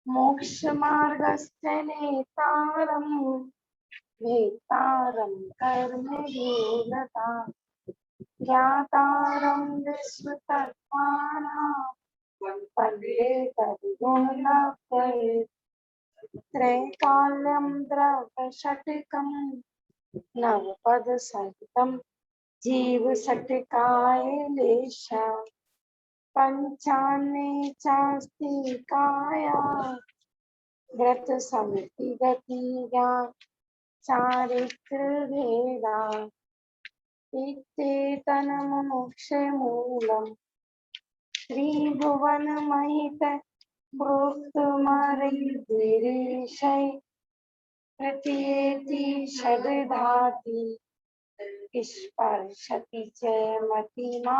मोक्षमार्गस्य नेतारं भेतारं कर्मयोगता ज्ञातारं विश्वतत्त्वानां पण्डितविगुणलब्धये त्रैकाल्यं द्रवषट्कं नवपदसहितं जीवषट्काय लेशा पंचान्ने चास्ति काया व्रत समिति गतिया चारित्र भेदा इत्येतन मोक्ष मूलम त्रिभुवन महित प्रोक्तमरीशय प्रतीयेति षड्धाति स्पर्शति च मतिमा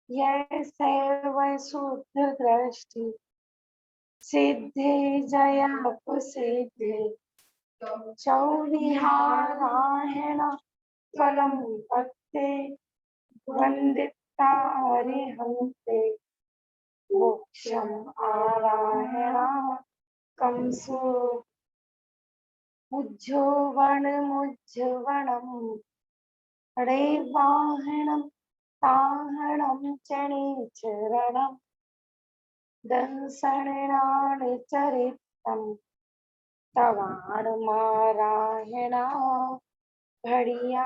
यैसैव शुद्ध दृष्टि सिद्धे जयापसिद्धे चौविहारायण फलम पत्ते वंदिता हरिहंते मोक्षम आरायणा कंसो मुज्झोवणम रे वाहनम ताहणम चरणम दंसणानि चरितम तवाणमारायणा घड़िया।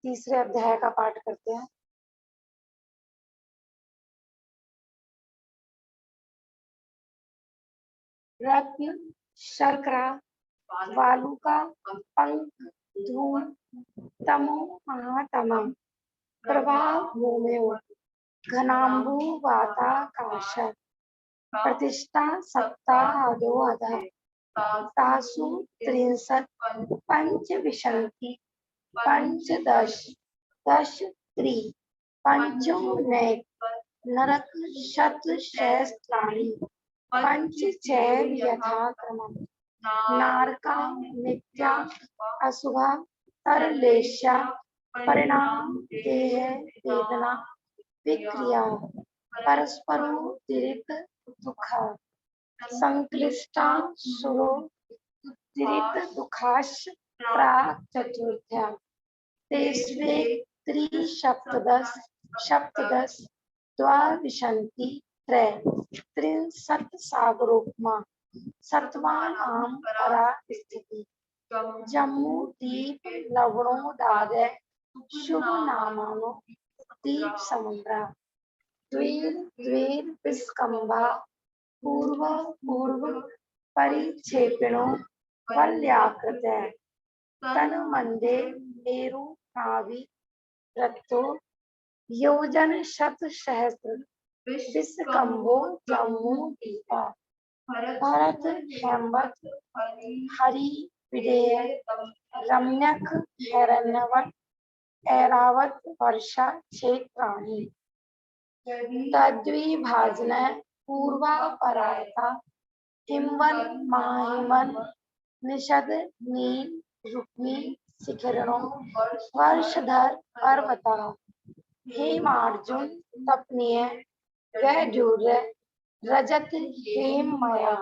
तीसरे अध्याय का पाठ करते हैं। रत्न शर्करा वालुका पंख धूम तमो महातमा प्रभा भूम्यो घनाम्बु वाताकाश प्रतिष्ठा सप्ताहादो अधः तासु त्रिंशत् पंचविंशति पंचदश दश त्रि पंचोनैक नरक शतसहस्राणि पंचचैव यथाक्रमम् नारका नित्या अशुभा तरलेश्या परिणाम देह वेदना विक्रिया परस्परोत्तिरिक्त दुःख संक्लिष्टा सुरो उत्तिरिक्त दुःखाश्च प्राक् चतुर्थ्या तेष्वे त्रिसप्तदश सप्तदश द्वाविंशति त्रय त्रिंशत् सागरोपमा सत्वानां परा स्थिति जम्मू दीप लवणोदादय शुभ नामानो दीप समुद्रा द्वीर द्वीर विस्कंभा पूर्व पूर्व परिक्षेपिणो वल्याकृतय तन्मन्दे मेरु नाभि रक्तो योजन शत सहस्र विस्कंभो जम्मू दीपा भरत हेमवत हरि विदेय रम्यक हिरण्यवत ऐरावत वर्षा क्षेत्राणि तद्विभाजन पूर्वापरायता हिमवन माहिमन निषद नील रुक्मी शिखरणों वर्षधर पर्वता हेमार्जुन तपनीय वैडूर्य रजत हेममया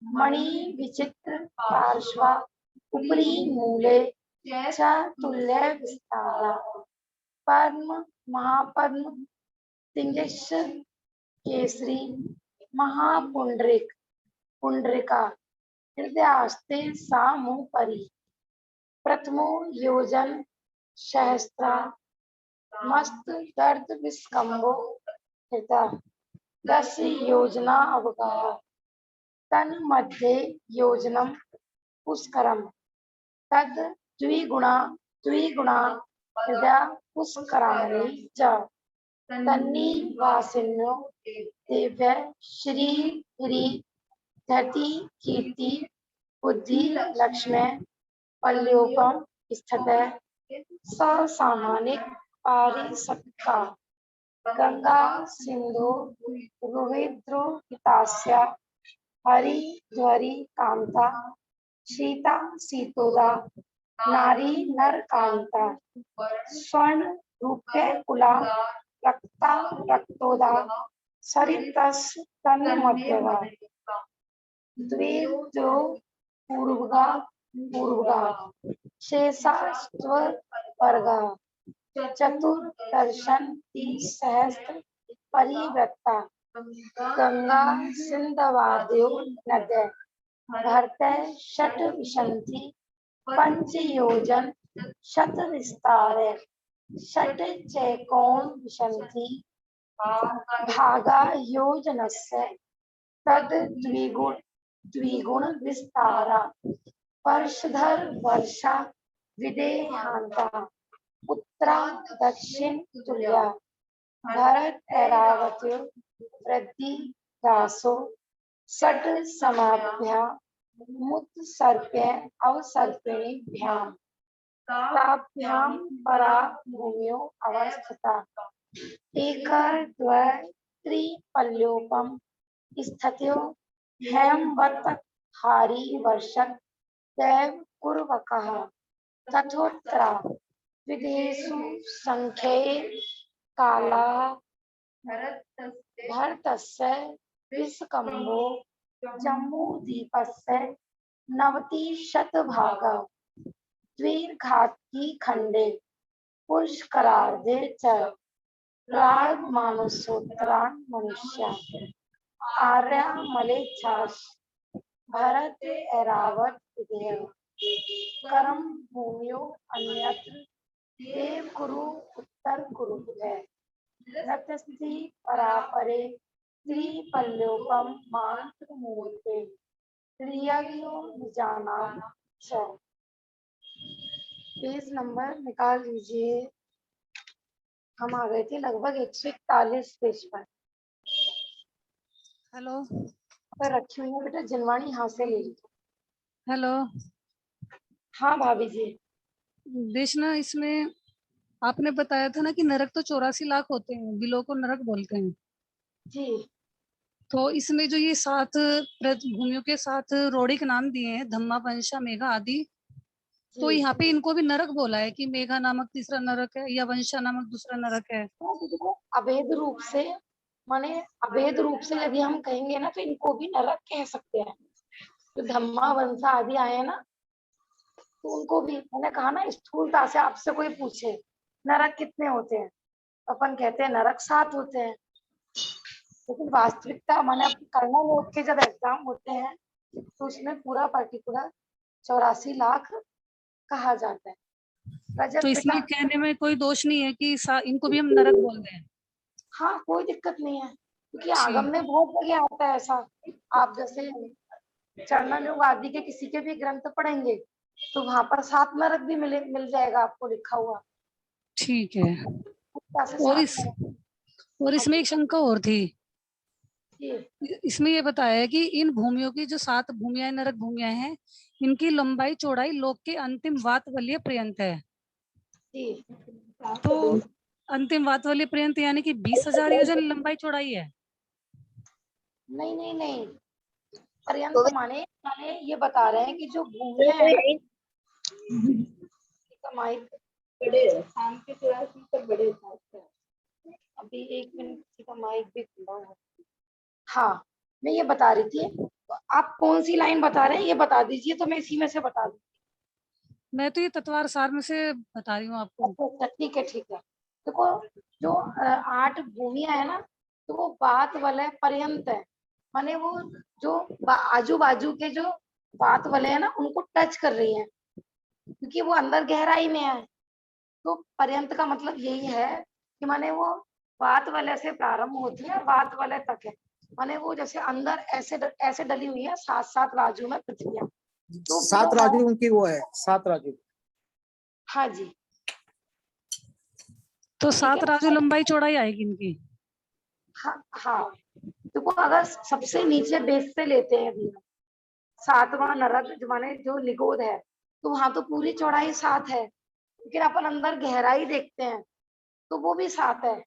मणि विचित्र पार्श्वा उपरी मूले च तुल्य विस्तारा पद्म महापद्म तिंजस केसरी महापुंडरिक पुंडरिका हृदयास्ते सामुपरि प्रथमो योजन सहस्रा मस्त दर्द विस्कंभो हृदय 10 योजना अवगाह तन मध्ये योजनम पुष्करम तद द्विगुणा हृदय पुष्कराणि च तन्नी वासिन्यो दिव्य श्री ह्री धति कीर्ति बुद्धि लक्ष्मी पल्योपम स्थित ससामानिक पारिसत्का गंगा सिंधु रुहिद्रो हितास्या हरि ध्वरि कांता सीता सीतोदा नारी नर कांता स्वर्ण रूप्य कुला रक्ता रक्तोदा सरितस् तन्मध्यगा द्विजो पूर्वगा पूर्वगा शेषास्त्वर्गा चतुर्दर्शन सहस्त्र परिवृत्ता गंगा सिंधवाद्यो नद्य भरत षट विशंति पंच योजन शत विस्तार षट चैकोन विशंति भागा योजनस्य तद द्विगुण द्विगुण विस्तारा वर्षधर वर्षा विदेहांता उत्तरा दक्षिण तुल्या भरत ऐरावत्यो वृद्धि दासो षट समाभ्या मुत सर्प्य अवसर्पिणीभ्याम ताभ्याम परा भूम्यो अवस्थिता एकर द्वय त्रिपल्योपम स्थित्यो हेमवत् हारी वर्षक दैव कुर्वकः तथोत्तरा विदेशु संख्ये काला भरतस्य विस्कम्भो जम्बूद्वीपस्य नवतिशतभागः द्विघाती खंडे पुष्करार्धे च प्राग्मानसोत्तरान् मनुष्या आर्या मलेच्छास भरत ऐरावत विदेह कर्म भूमियो अन्यत्र देव कुरु उत्तर कुरु है रतस्थि परापरे त्रिपल्योपम मांत्र मूर्ते त्रियज्ञो निजाना च। पेज नंबर निकाल लीजिए। हम आ गए थे लगभग 141 पेज पर। हेलो पर रखी हुई है बेटा जिनवाणी यहाँ से ले लीजिए। हेलो हाँ भाभी जी। देखना, इसमें आपने बताया था ना कि नरक तो 84 लाख होते हैं, बिलो को नरक बोलते हैं जी। तो इसमें जो ये 7 भूमियों के 7 रोड़िक नाम दिए हैं, धम्मा वंशा मेघा आदि, तो यहाँ पे इनको भी नरक बोला है कि मेघा नामक तीसरा नरक है या वंशा नामक दूसरा नरक है। अवैध रूप से माने अवैध रूप से यदि हम कहेंगे ना तो इनको भी नरक कह सकते हैं। तो धम्मा वंशा आदि आए ना तो उनको भी, मैंने कहा ना स्थूलता से आपसे कोई पूछे नरक कितने होते हैं, अपन कहते हैं नरक 7 होते हैं, लेकिन वास्तविकता माने कर्मा लोग के जब एग्जाम होते हैं तो उसमें पूरा पर्टिकुलर 84 लाख कहा जाता है। तो इसमें कहने में कोई दोष नहीं है कि इनको भी हम नरक बोल दें। हाँ कोई दिक्कत नहीं है, क्योंकि आगम में बहुत जगह आता है ऐसा। आप जैसे चरणन योग आदि के किसी के भी ग्रंथ पढ़ेंगे तो वहां पर 7 नरक भी मिल जाएगा आपको लिखा हुआ। ठीक है। और इसमें एक शंका और थी। इसमें ये बताया है कि इन भूमियों की जो 7 भूमियां नरक भूमियां हैं, इनकी लंबाई चौड़ाई लोक के अंतिम वातवलीय पर्यंत है। तो अंतिम वातवलीय पर्यंत यानी कि 20,000 योजन लंबाई चौड़ाई है। नहीं नहीं नहीं, पर्यंत माने ये बता रहे हैं कि जो भूमियां हैं बड़े शाम के 84 तक बड़े अभी 1 मिनट का माइक भी खुला है। हाँ मैं ये बता रही थी, तो आप कौन सी लाइन बता रहे हैं ये बता दीजिए तो मैं इसी में से बता दूंगी। मैं तो ये तत्वार सार में से बता रही हूँ आपको। अच्छा ठीक है ठीक है। देखो जो 8 भूमियां है ना तो वो बात वलय पर्यंत है, माने वो जो आजू बाजू के जो बात वलय है ना उनको टच कर रही है, क्योंकि वो अंदर गहराई में है। तो पर्यंत का मतलब यही है कि माने वो बात वलय से प्रारंभ होती है बात वलय तक है, माने वो जैसे अंदर ऐसे डली हुई है 7 राजू में पृथ्वियां। तो 7 राजू उनकी वो है 7 राजू। हाँ जी। तो 7 राजू लंबाई चौड़ाई आएगी इनकी। हाँ देखो अगर सबसे नीचे बेस से लेते हैं अभी 7वां नरक माने जो निगोद है तो वहां तो पूरी चौड़ाई 7 है, लेकिन अपन अंदर गहराई देखते हैं तो वो भी 7 है।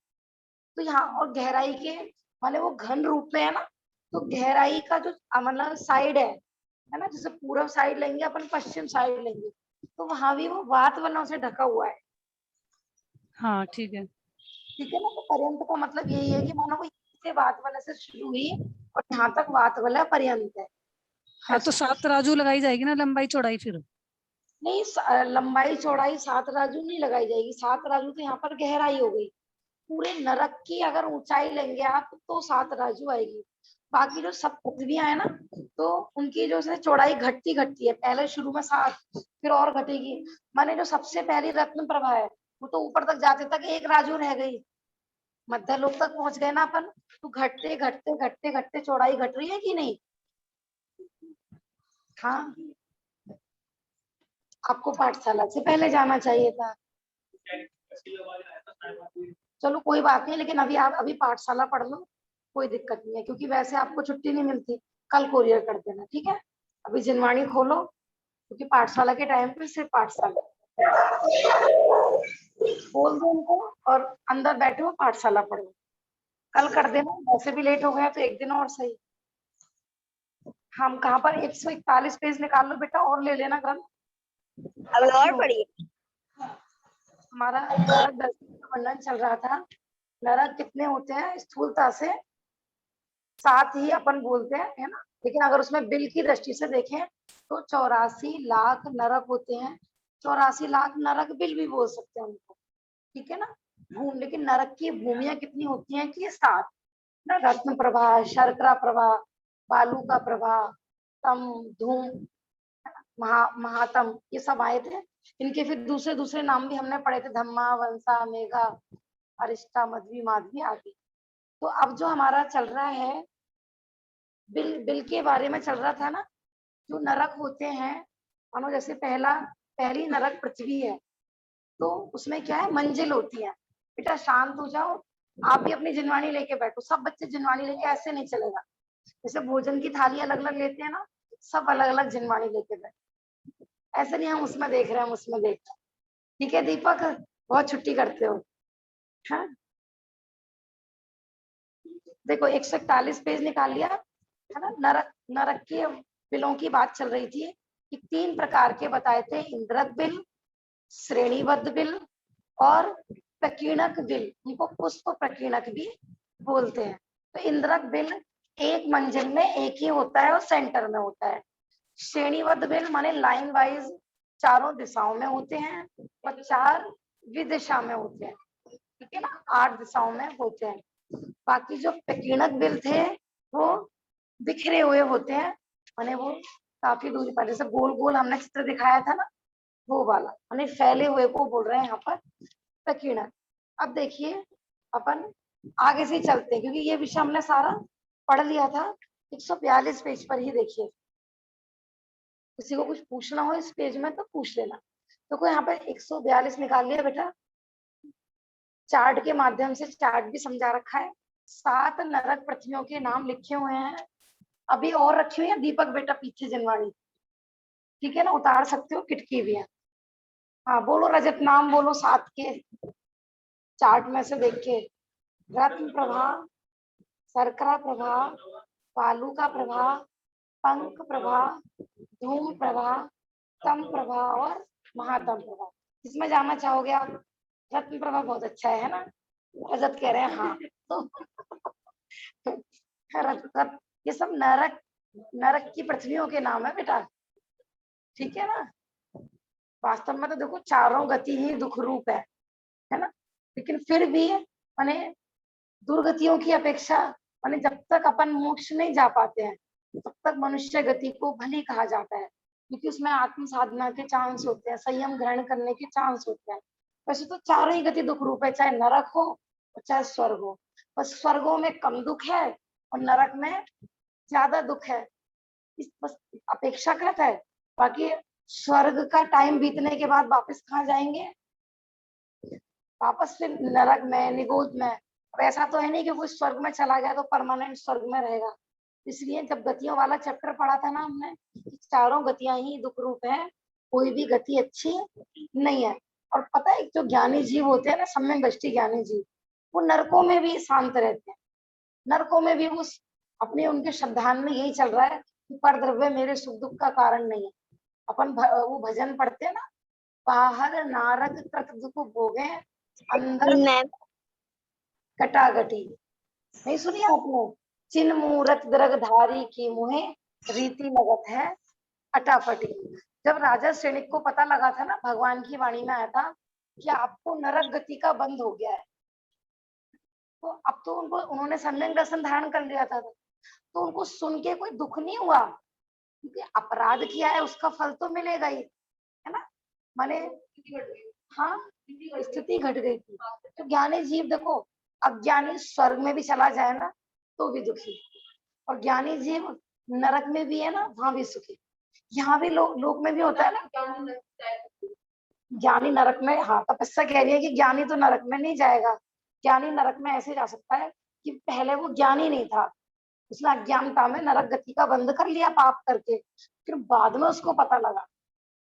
तो यहाँ और गहराई के माने वो घन रूप में है ना, तो गहराई का जो मतलब साइड है ना, जैसे पूर्व साइड लेंगे अपन पश्चिम साइड लेंगे तो वहां भी वो वात वनों से ढका हुआ है। हाँ ठीक है। ठीक है ना। तो पर्यंत का मतलब यही है कि मानो वो से वात वाला से शुरू हुई और यहाँ तक वात वाला पर्यंत है। हाँ, तो ऐसा 7 राजू लगाई जाएगी ना, लंबाई चौड़ाई फिर। नहीं, लंबाई चौड़ाई 7 राजू नहीं लगाई जाएगी। 7 राजू तो यहाँ पर गहराई हो गई। पूरे नरक की अगर ऊंचाई लेंगे आप तो 7 राजू आएगी। बाकी जो सब पृथ्वियां है ना, तो उनकी जो है चौड़ाई घटती घटती है। पहले शुरू में 7, फिर और घटेगी। माने जो सबसे पहली रत्न प्रभा है वो तो ऊपर तक जाते तक 1 राजू रह गई, मध्य लोक तक पहुंच गए ना अपन। तो घटते घटते घटते घटते चौड़ाई घट रही है कि नहीं। हाँ, आपको पाठशाला से पहले जाना चाहिए था। चलो कोई बात नहीं, लेकिन अभी आप अभी पाठशाला पढ़ लो, कोई दिक्कत नहीं है, क्योंकि वैसे आपको छुट्टी नहीं मिलती। कल कोरियर कर देना, ठीक है। अभी जिनवाणी खोलो, क्योंकि पाठशाला के टाइम पे सिर्फ पाठशाला बोल दो उनको और अंदर बैठे हो पाठशाला पढ़ो। कल कर देना, वैसे भी लेट हो गया तो एक दिन और सही। हम कहाँ पर 141 पेज निकाल लो बेटा, और ले लेना ग्रंथ। अब और पढ़िए। हमारा नरक दर्शन का वर्णन चल रहा था। नरक कितने होते हैं स्थूलता से, 7 ही अपन बोलते हैं, है ना। लेकिन अगर उसमें बिल की दृष्टि से देखें तो 84 लाख नरक होते हैं। 84 लाख नरक बिल भी बोल सकते हैं उनको, ठीक है ना। लेकिन नरक की भूमियां कितनी होती हैं कि 7 ना। रत्न प्रभा, शर्करा प्रभा, बालू का प्रभा, तम, धूम, महातम, ये सब आए थे। इनके फिर दूसरे दूसरे नाम भी हमने पढ़े थे, धम्मा, वंसा, मेघा, अरिष्टा, मध्वी, माधवी आदि। तो अब जो हमारा चल रहा है बिल, बिल के बारे में चल रहा था ना। जो नरक होते हैं, मानो जैसे पहली नरक पृथ्वी है, तो उसमें क्या है, मंजिल होती है। बेटा शांत हो जाओ, आप भी अपनी जिनवानी लेके बैठो। सब बच्चे जिनवानी लेके ऐसे नहीं चलेगा। जैसे भोजन की थाली अलग अलग लेते हैं ना, सब अलग अलग जिनवानी लेके बैठो। ऐसे नहीं हम उसमें देख रहे हैं, हम उसमें देख रहे हैं। ठीक है दीपक, बहुत छुट्टी करते हो। हाँ, देखो 141 पेज निकाल लिया है ना। नरक नरक के बिलों की बात चल रही थी कि 3 प्रकार के बताए थे, इंद्रक बिल, श्रेणीबद्ध बिल और प्रकीर्णक बिल। उनको पुष्प प्रकीर्णक भी बोलते हैं। तो इंद्रक बिल एक मंजिल में एक ही होता है और सेंटर में होता है। श्रेणीबद्ध बिल माने लाइन वाइज चारों दिशाओं में होते हैं और 4 विदिशा में होते हैं, ठीक है ना। 8 दिशाओं में होते हैं। बाकी जो प्रकीर्णक बिल थे वो बिखरे हुए होते हैं, माने वो काफी दूरी पर, जैसे गोल गोल हमने चित्र दिखाया था ना, वो वाला, माने फैले हुए को बोल रहे हैं यहाँ पर प्रकीर्णक। अब देखिए अपन आगे से चलते हैं, क्योंकि ये विषय हमने सारा पढ़ लिया था। 142 पेज पर ही देखिए, किसी को कुछ पूछना हो इस पेज में तो पूछ लेना। तो कोई यहाँ पर 142 निकाल लिया बेटा, चार्ट के माध्यम से चार्ट भी समझा रखा है। 7 नरक पृथ्वियों के नाम लिखे हुए हैं। अभी और रखी हुई है दीपक बेटा पीछे जिनवाणी, ठीक है ना, उतार सकते हो, किटकी भी है। हाँ बोलो रजत, नाम बोलो 7 के चार्ट में से देख के। रत्न प्रभा, शर्करा प्रभा, बालू का प्रभा, पंख प्रभा, धूम प्रभा, तम प्रभा और महातम प्रभा। इसमें जाना चाहोगे आप? रत्न प्रभा बहुत अच्छा है ना, रजत कह रहे हैं हाँ। तो ये सब नरक नरक की पृथ्वियों के नाम है बेटा, ठीक है ना। वास्तव में तो देखो चारों गति ही दुख रूप है ना। लेकिन फिर भी माने दुर्गतियों की अपेक्षा, माने जब तक अपन मोक्ष नहीं जा पाते हैं तब तक मनुष्य गति को भली कहा जाता है, क्योंकि उसमें आत्म साधना के चांस होते हैं, संयम ग्रहण करने के चांस होते हैं। वैसे तो चारों ही गति दुख रूप है, चाहे नरक हो और चाहे स्वर्ग हो। बस स्वर्गों में कम दुख है और नरक में ज्यादा दुख है, इस बस अपेक्षाकृत है। बाकी स्वर्ग का टाइम बीतने के बाद वापस कहाँ जाएंगे? वापस फिर नरक में, निगोद में। अब ऐसा तो है नहीं कि कोई स्वर्ग में चला गया तो परमानेंट स्वर्ग में रहेगा। इसलिए जब गतियों वाला चैप्टर पढ़ा था ना हमने, चारों गतियां ही दुख रूप है, कोई भी गति अच्छी नहीं है। और पता है जो ज्ञानी जीव होते हैं ना, सम्यक दृष्टि ज्ञानी जीव, वो नरकों में भी शांत रहते हैं। नरकों में भी उस अपने उनके श्रद्धान में यही चल रहा है कि पर द्रव्य मेरे सुख दुख का कारण नहीं है। अपन वो भजन पढ़ते हैं ना, बाहर नारक तक दुख भोगे, अंदर मैम कटागटी, नहीं सुनी आपने? चिन्ह मूरत दरगधारी की मुहे रीति लगत है अटापटी। जब राजा सैनिक को पता लगा था ना, भगवान की वाणी में आया था कि आपको नरक गति का बंध हो गया है, तो अब तो उनको, उन्होंने सम्यक दर्शन धारण कर लिया था, तो उनको सुन के कोई दुख नहीं हुआ, क्योंकि अपराध किया है उसका फल तो मिलेगा ही, है ना। माने हाँ, स्थिति घट गई थी। तो ज्ञानी जीव देखो, अज्ञानी स्वर्ग में भी चला जाए ना तो भी दुखी, और ज्ञानी जीव नरक में भी है ना, वहां भी सुखी। यहाँ भी लोक में भी होता है ना, ज्ञानी नरक में, हाँ तपस्या कह रही है कि ज्ञानी तो नरक में नहीं जाएगा। ज्ञानी नरक में ऐसे जा सकता है कि पहले वो ज्ञानी नहीं था, उसने अज्ञानता में नरक गति का बंध कर लिया पाप करके, फिर बाद में उसको पता लगा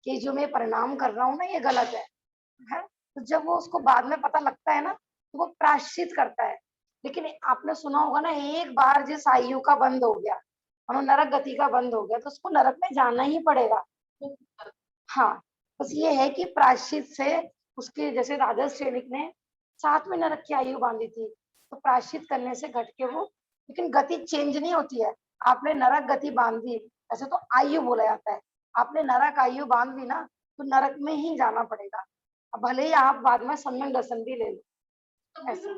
कि जो मैं परिणाम कर रहा हूँ ना ये गलत है? तो जब वो उसको बाद में पता लगता है ना, तो वो प्रायश्चित करता है। लेकिन आपने सुना होगा ना, एक बार जिस आयु का बंद हो गया, नरक गति का बंद हो गया, तो उसको नरक में जाना ही पड़ेगा। हाँ, बस ये है कि प्रायश्चित से उसके, जैसे राजा सैनिक ने 7 में नरक की आयु बांधी थी, तो प्रायश्चित करने से घट के वो, लेकिन गति चेंज नहीं होती है। आपने नरक गति बांधी, ऐसे तो आयु बोला जाता है, आपने नरक आयु बांध ली ना, तो नरक में ही जाना पड़ेगा। अब भले ही आप बाद में सम्यक दर्शन भी ले लो, ऐसा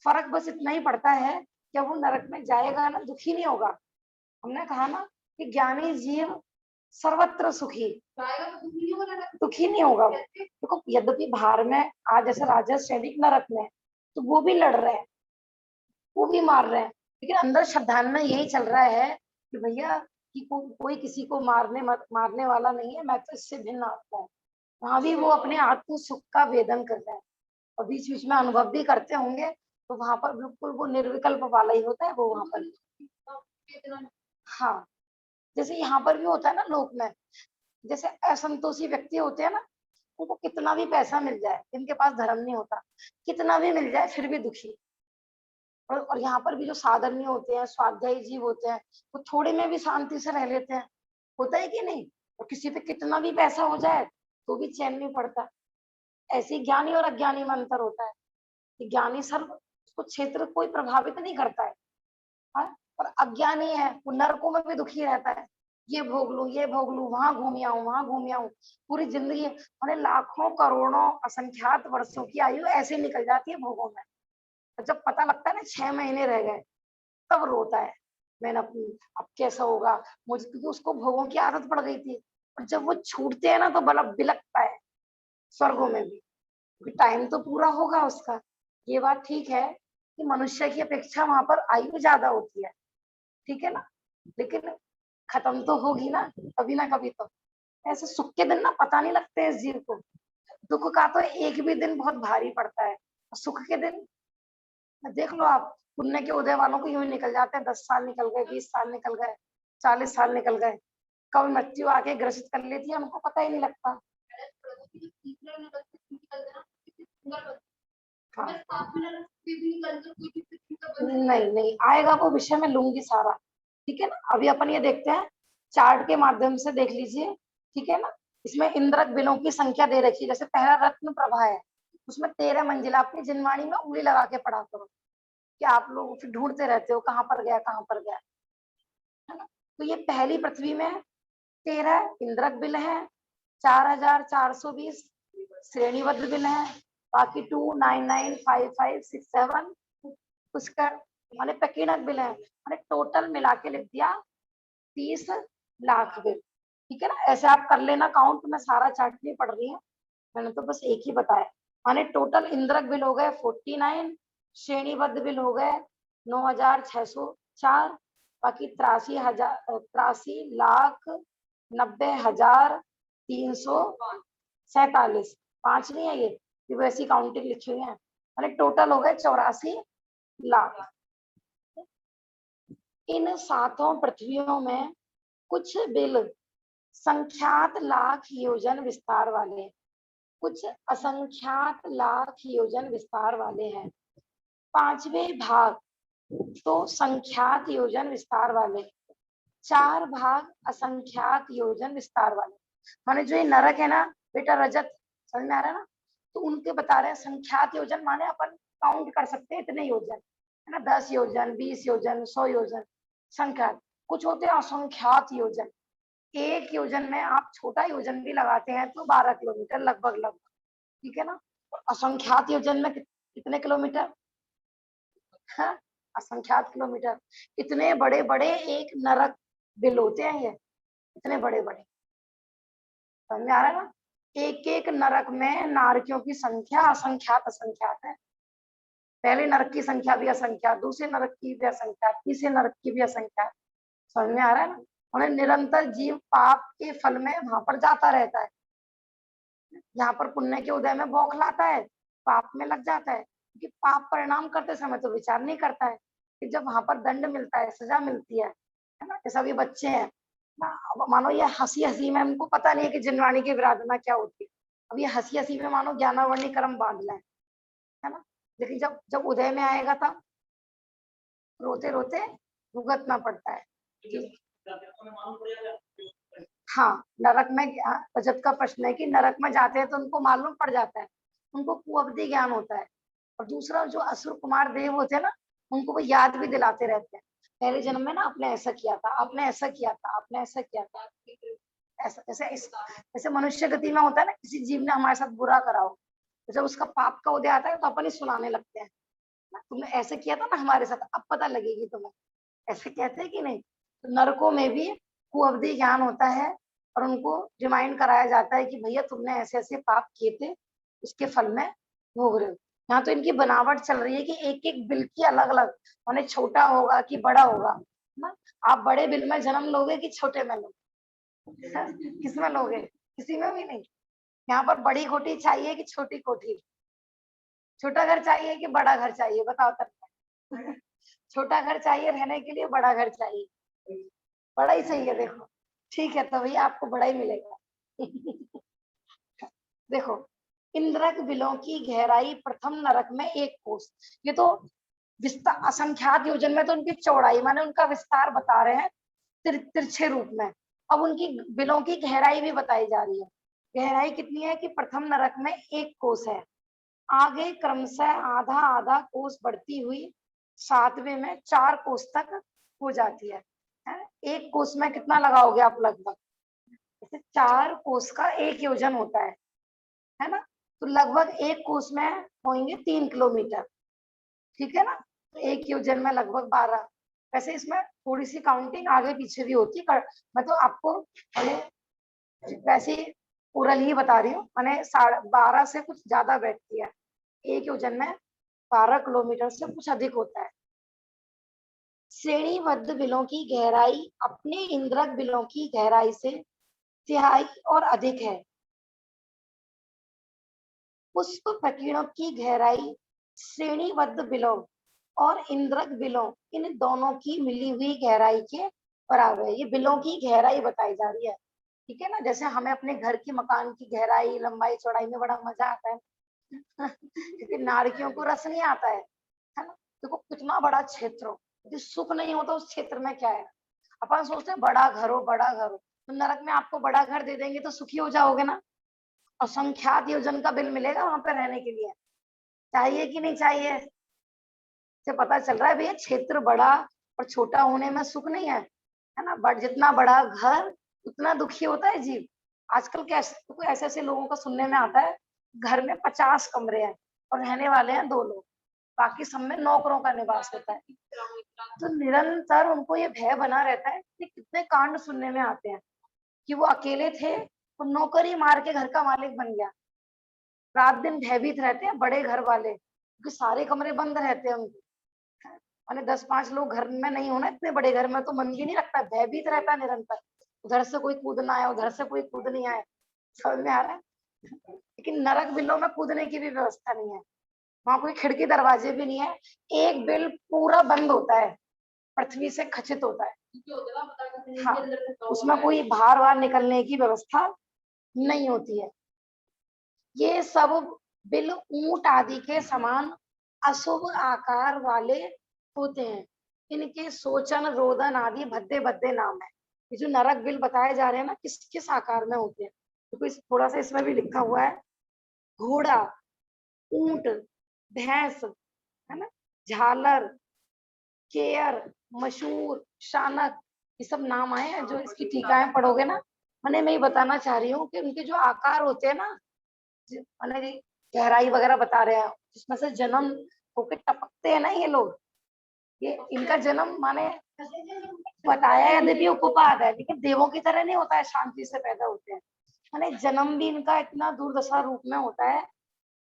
फर्क बस इतना ही पड़ता है कि वो नरक में जाएगा ना, दुखी नहीं होगा। हमने कहा ना कि ज्ञानी जीव सर्वत्र सुखी, दुखी नहीं होगा। देखो, यद्यपि बाहर में आज जैसे राजा सैनिक नरक में, तो वो भी लड़ रहे हैं, वो भी मार रहे हैं, लेकिन अंदर श्रद्धान में यही चल रहा है कि भैया कि कोई किसी को मारने वाला नहीं है, मैं तो इससे भिन्न आत्मा है। वहां भी वो अपने आत्म सुख का वेदन कर रहे हैं, और बीच बीच में अनुभव भी करते होंगे, तो वहां पर बिल्कुल वो निर्विकल्प वाला ही होता है वो वहां पर। हाँ, जैसे यहाँ पर भी होता है ना लोक में, जैसे असंतोषी व्यक्ति होते हैं ना, उनको कितना भी पैसा मिल जाए, इनके पास धर्म नहीं होता, कितना भी मिल जाए फिर भी दुखी। और यहाँ पर भी जो साधर्मी होते हैं, स्वाध्यायी जीव होते हैं, वो थोड़े में भी शांति से रह लेते हैं, होता है कि नहीं। और किसी पे कितना भी पैसा हो जाए तो भी चैन नहीं पड़ता। ऐसे ही ज्ञानी और अज्ञानी में अंतर होता है कि ज्ञानी सर्व, उसको क्षेत्र कोई प्रभावित नहीं करता है, हाँ? और अज्ञानी है, वो नरकों में भी दुखी रहता है, ये भोग लूं, ये भोग लूं, वहां घूम आऊं, वहां घूम आऊं, पूरी जिंदगी मैंने लाखों करोड़ों असंख्यात वर्षों की आयु ऐसे निकल जाती है भोगों में। और जब पता लगता है ना 6 महीने रह गए, तब रोता है, मैंने अपनी, अब कैसा होगा मुझे, क्योंकि उसको भोगों की आदत पड़ गई थी। और जब वो छूटते हैं ना, तो बड़ा बिलकता है स्वर्गों में भी, क्योंकि टाइम तो पूरा होगा उसका। ये बात ठीक है कि मनुष्य की अपेक्षा वहां पर आयु ज्यादा होती है, ठीक है ना, लेकिन खत्म तो होगी ना कभी ना कभी। तो ऐसे सुख के दिन ना पता नहीं लगते इस जीव को, दुख का तो एक भी दिन बहुत भारी पड़ता है, सुख के दिन देख लो आप, पुण्य के उदय वालों को यूं ही निकल जाते हैं, 10 साल निकल गए, 20 साल निकल गए, 40 साल निकल गए, कब मृत्यु आके ग्रसित कर लेती है उनको पता ही नहीं लगता। हाँ। नहीं नहीं आएगा, वो विषय में लूंगी सारा, ठीक है ना। अभी अपन ये देखते हैं, चार्ट के माध्यम से देख लीजिए, ठीक है ना। इसमें इंद्रक बिलों की संख्या दे रखी है, जैसे पहला रत्न प्रभा है, उसमें 13 मंजिला, अपनी जिनवाणी में उंगली लगा के पढ़ा करो, कि आप लोग फिर ढूंढते रहते हो कहाँ पर गया, कहाँ पर गया, है ना। तो ये पहली पृथ्वी में 13 इंद्रक बिल है, 4420 श्रेणीबद्ध बिल है, बाकी 2995567 उसका माने प्रकीर्णक बिल है, माने टोटल मिला के लिख दिया 30 लाख बिल, ठीक है ना। ऐसे आप कर लेना काउंट, मैं सारा चार्ट नहीं पढ़ रही हूँ, मैंने तो बस एक ही बताया। माने टोटल इंद्रक बिल हो गए 49, श्रेणीबद्ध बिल हो गए 9604, बाकी 83,90,347, 5 नहीं है ये वैसी काउंटिंग लिखी हुई है, माने टोटल हो गए 84 लाख। इन 7 पृथ्वियों में कुछ बिल संख्यात लाख योजन विस्तार वाले, कुछ असंख्यात लाख योजन विस्तार वाले हैं। 5वें भाग तो संख्यात योजन विस्तार वाले, 4 भाग असंख्यात योजन विस्तार वाले। माने जो ये नरक है ना बेटा, रजत, समझ में आ रहा है ना, तो उनके बता रहे हैं संख्यात योजन, माने अपन काउंट कर सकते हैं इतने योजन, है ना, 10 योजन, 20 योजन, 100 योजन, संख्या। कुछ होते हैं असंख्यात योजन। एक योजन में आप छोटा योजन भी लगाते हैं तो 12 किलोमीटर लगभग, ठीक है ना। असंख्यात योजन में कितने किलोमीटर, हाँ, असंख्यात किलोमीटर। इतने बड़े बड़े एक नरक बिल होते हैं ये, इतने बड़े बड़े, समझ में आ रहा है ना। एक एक नरक में नारकियों की संख्या असंख्यात असंख्यात है। पहले नरक की संख्या भी असंख्यात, दूसरे नरक की भी असंख्यात, तीसरे नरक की भी असंख्यात, समझ में आ रहा है ना। उन्हें निरंतर जीव पाप के फल में वहां पर जाता रहता है। यहाँ पर पुण्य के उदय में बौखलाता है, पाप में लग जाता है, क्योंकि पाप परिणाम करते समय तो विचार नहीं करता है कि जब वहां पर दंड मिलता है, सजा मिलती है ना। जैसा भी बच्चे हैं ना, अब मानो ये हंसी हंसी में उनको पता नहीं है कि जिनवाणी की विराधना क्या होती है। अब ये हंसी हंसी में मानो ज्ञानावर्णी कर्म बांध लें, है ना, लेकिन जब जब उदय में आएगा तब रोते रोते भुगतना पड़ता है। हाँ, नरक में रजत का प्रश्न है कि नरक में जाते हैं तो उनको मालूम पड़ जाता है, उनको कुअवधि ज्ञान होता है। और दूसरा जो असुर कुमार देव होते हैं ना, उनको वो याद भी दिलाते रहते हैं, पहले जन्म में ना आपने ऐसा किया था, आपने ऐसा किया था, आपने ऐसा किया था, ऐसा। जैसे मनुष्य गति में होता है ना, किसी जीव ने हमारे साथ बुरा करा हो, तो जब उसका पाप का उदय आता है तो अपन ही सुनाने लगते हैं ना, तुमने ऐसे किया था ना हमारे साथ, अब पता लगेगी तुम्हें, ऐसे कहते हैं कि नहीं। तो नरकों में भी कुअवधि ज्ञान होता है और उनको रिमाइंड कराया जाता है कि भैया तुमने ऐसे ऐसे पाप किए थे, उसके फल में भोग रहे हो। यहाँ तो इनकी बनावट चल रही है कि एक एक बिल की अलग अलग, माने छोटा होगा कि बड़ा होगा ना। आप बड़े बिल में जन्म लोगे कि छोटे में लोगे, किस में लोगे, किसी में भी नहीं। यहाँ पर बड़ी कोठी चाहिए कि छोटी कोठी, छोटा घर चाहिए कि बड़ा घर चाहिए, बताओ तक। छोटा घर चाहिए रहने के लिए, बड़ा घर चाहिए, बड़ा ही सही है। देखो ठीक है, तो भैया आपको बड़ा ही मिलेगा। देखो, इंद्रक बिलों की गहराई प्रथम नरक में 1 कोस, ये तो विस्तार असंख्यात योजन में तो उनकी चौड़ाई माने उनका विस्तार बता रहे हैं तिरछे रूप में। अब उनकी बिलों की गहराई भी बताई जा रही है। गहराई कितनी है कि प्रथम नरक में 1 कोस है, आगे क्रमशः आधा आधा कोस बढ़ती हुई 7वें में 4 कोस तक हो जाती है। 1 कोस में कितना लगाओगे आप, लगभग 4 कोस का 1 योजन होता है ना। तो लगभग 1 कोस में होंगे 3 किलोमीटर, ठीक है ना। तो 1 योजन में लगभग 12। वैसे इसमें थोड़ी सी काउंटिंग आगे पीछे भी होती है, मैं तो आपको वैसे पूरल ही बता रही हूँ, मैंने 12.5 से कुछ ज्यादा बैठती है। 1 योजन में 12 किलोमीटर से कुछ अधिक होता है। श्रेणीबद्ध बिलों की गहराई अपने इंद्रक बिलों की गहराई से तिहाई और अधिक है। पुष्प प्रकीर्णों की गहराई श्रेणीबद्ध बिलों और इंद्रक बिलों, इन दोनों की मिली हुई गहराई के बराबर है। ये बिलों की गहराई बताई जा रही है, ठीक है ना। जैसे हमें अपने घर की मकान की गहराई लंबाई चौड़ाई में बड़ा मजा आता है, क्योंकि नारियों को रस नहीं आता है ना। देखो कितना बड़ा क्षेत्र हो, यदि सुख नहीं होता उस क्षेत्र में क्या है। अपन सोचते हैं बड़ा घर हो, बड़ा घर हो, तो नरक में आपको बड़ा घर दे देंगे तो सुखी हो जाओगे ना। असंख्यात योजन का बिल मिलेगा वहां पर रहने के लिए, चाहिए कि नहीं चाहिए। से पता चल रहा है भैया क्षेत्र बड़ा और छोटा होने में सुख नहीं है ना। बट जितना बड़ा घर उतना दुखी होता है जीव। आजकल के ऐसे ऐसे लोगों का सुनने में आता है, घर में 50 कमरे हैं और रहने वाले हैं 2 लोग, बाकी सब में नौकरों का निवास होता है। तो निरंतर उनको ये भय बना रहता है कि कितने कांड सुनने में आते हैं कि वो अकेले थे तो नौकरी मार के घर का मालिक बन गया। रात दिन भयभीत रहते हैं बड़े घर वाले, क्योंकि सारे कमरे बंद रहते हैं उनके। मैंने 10-5 लोग घर में नहीं होना, इतने बड़े घर में तो मन भी नहीं रखता, भयभीत रहता है निरंतर, उधर से कोई कूदना आए, उधर से कोई कूद नहीं आए, समझ में आ रहा है। लेकिन नरक बिलों में कूदने की भी व्यवस्था नहीं है, वहां कोई खिड़की दरवाजे भी नहीं है। एक बिल पूरा बंद होता है, पृथ्वी से खचित होता है। हाँ, उसमें कोई बाहर बाहर निकलने की व्यवस्था नहीं होती है। ये सब बिल ऊंट आदि के समान अशुभ आकार वाले होते हैं। इनके सोचन रोदन आदि भद्दे भद्दे नाम है। ये जो नरक बिल बताए जा रहे हैं ना, किस किस आकार में होते हैं, तो थोड़ा सा इसमें भी लिखा हुआ है। घोड़ा, ऊंट, भैंस, है ना, झालर, केयर, मशहूर, शानक, ये सब नाम आए हैं। जो इसकी टीकाएं पढ़ोगे ना, मैंने मैं ये बताना चाह रही हूँ कि उनके जो आकार होते हैं ना, मैंने गहराई वगैरह बता रहे हैं, जिसमें से जन्म होके टपकते हैं ना ये लोग, ये इनका जन्म माने बताया है यद्यपि उपपाद है, लेकिन देवों की तरह नहीं होता है, शांति से पैदा होते हैं। माने जन्म भी इनका इतना दुर्दशा रूप में होता है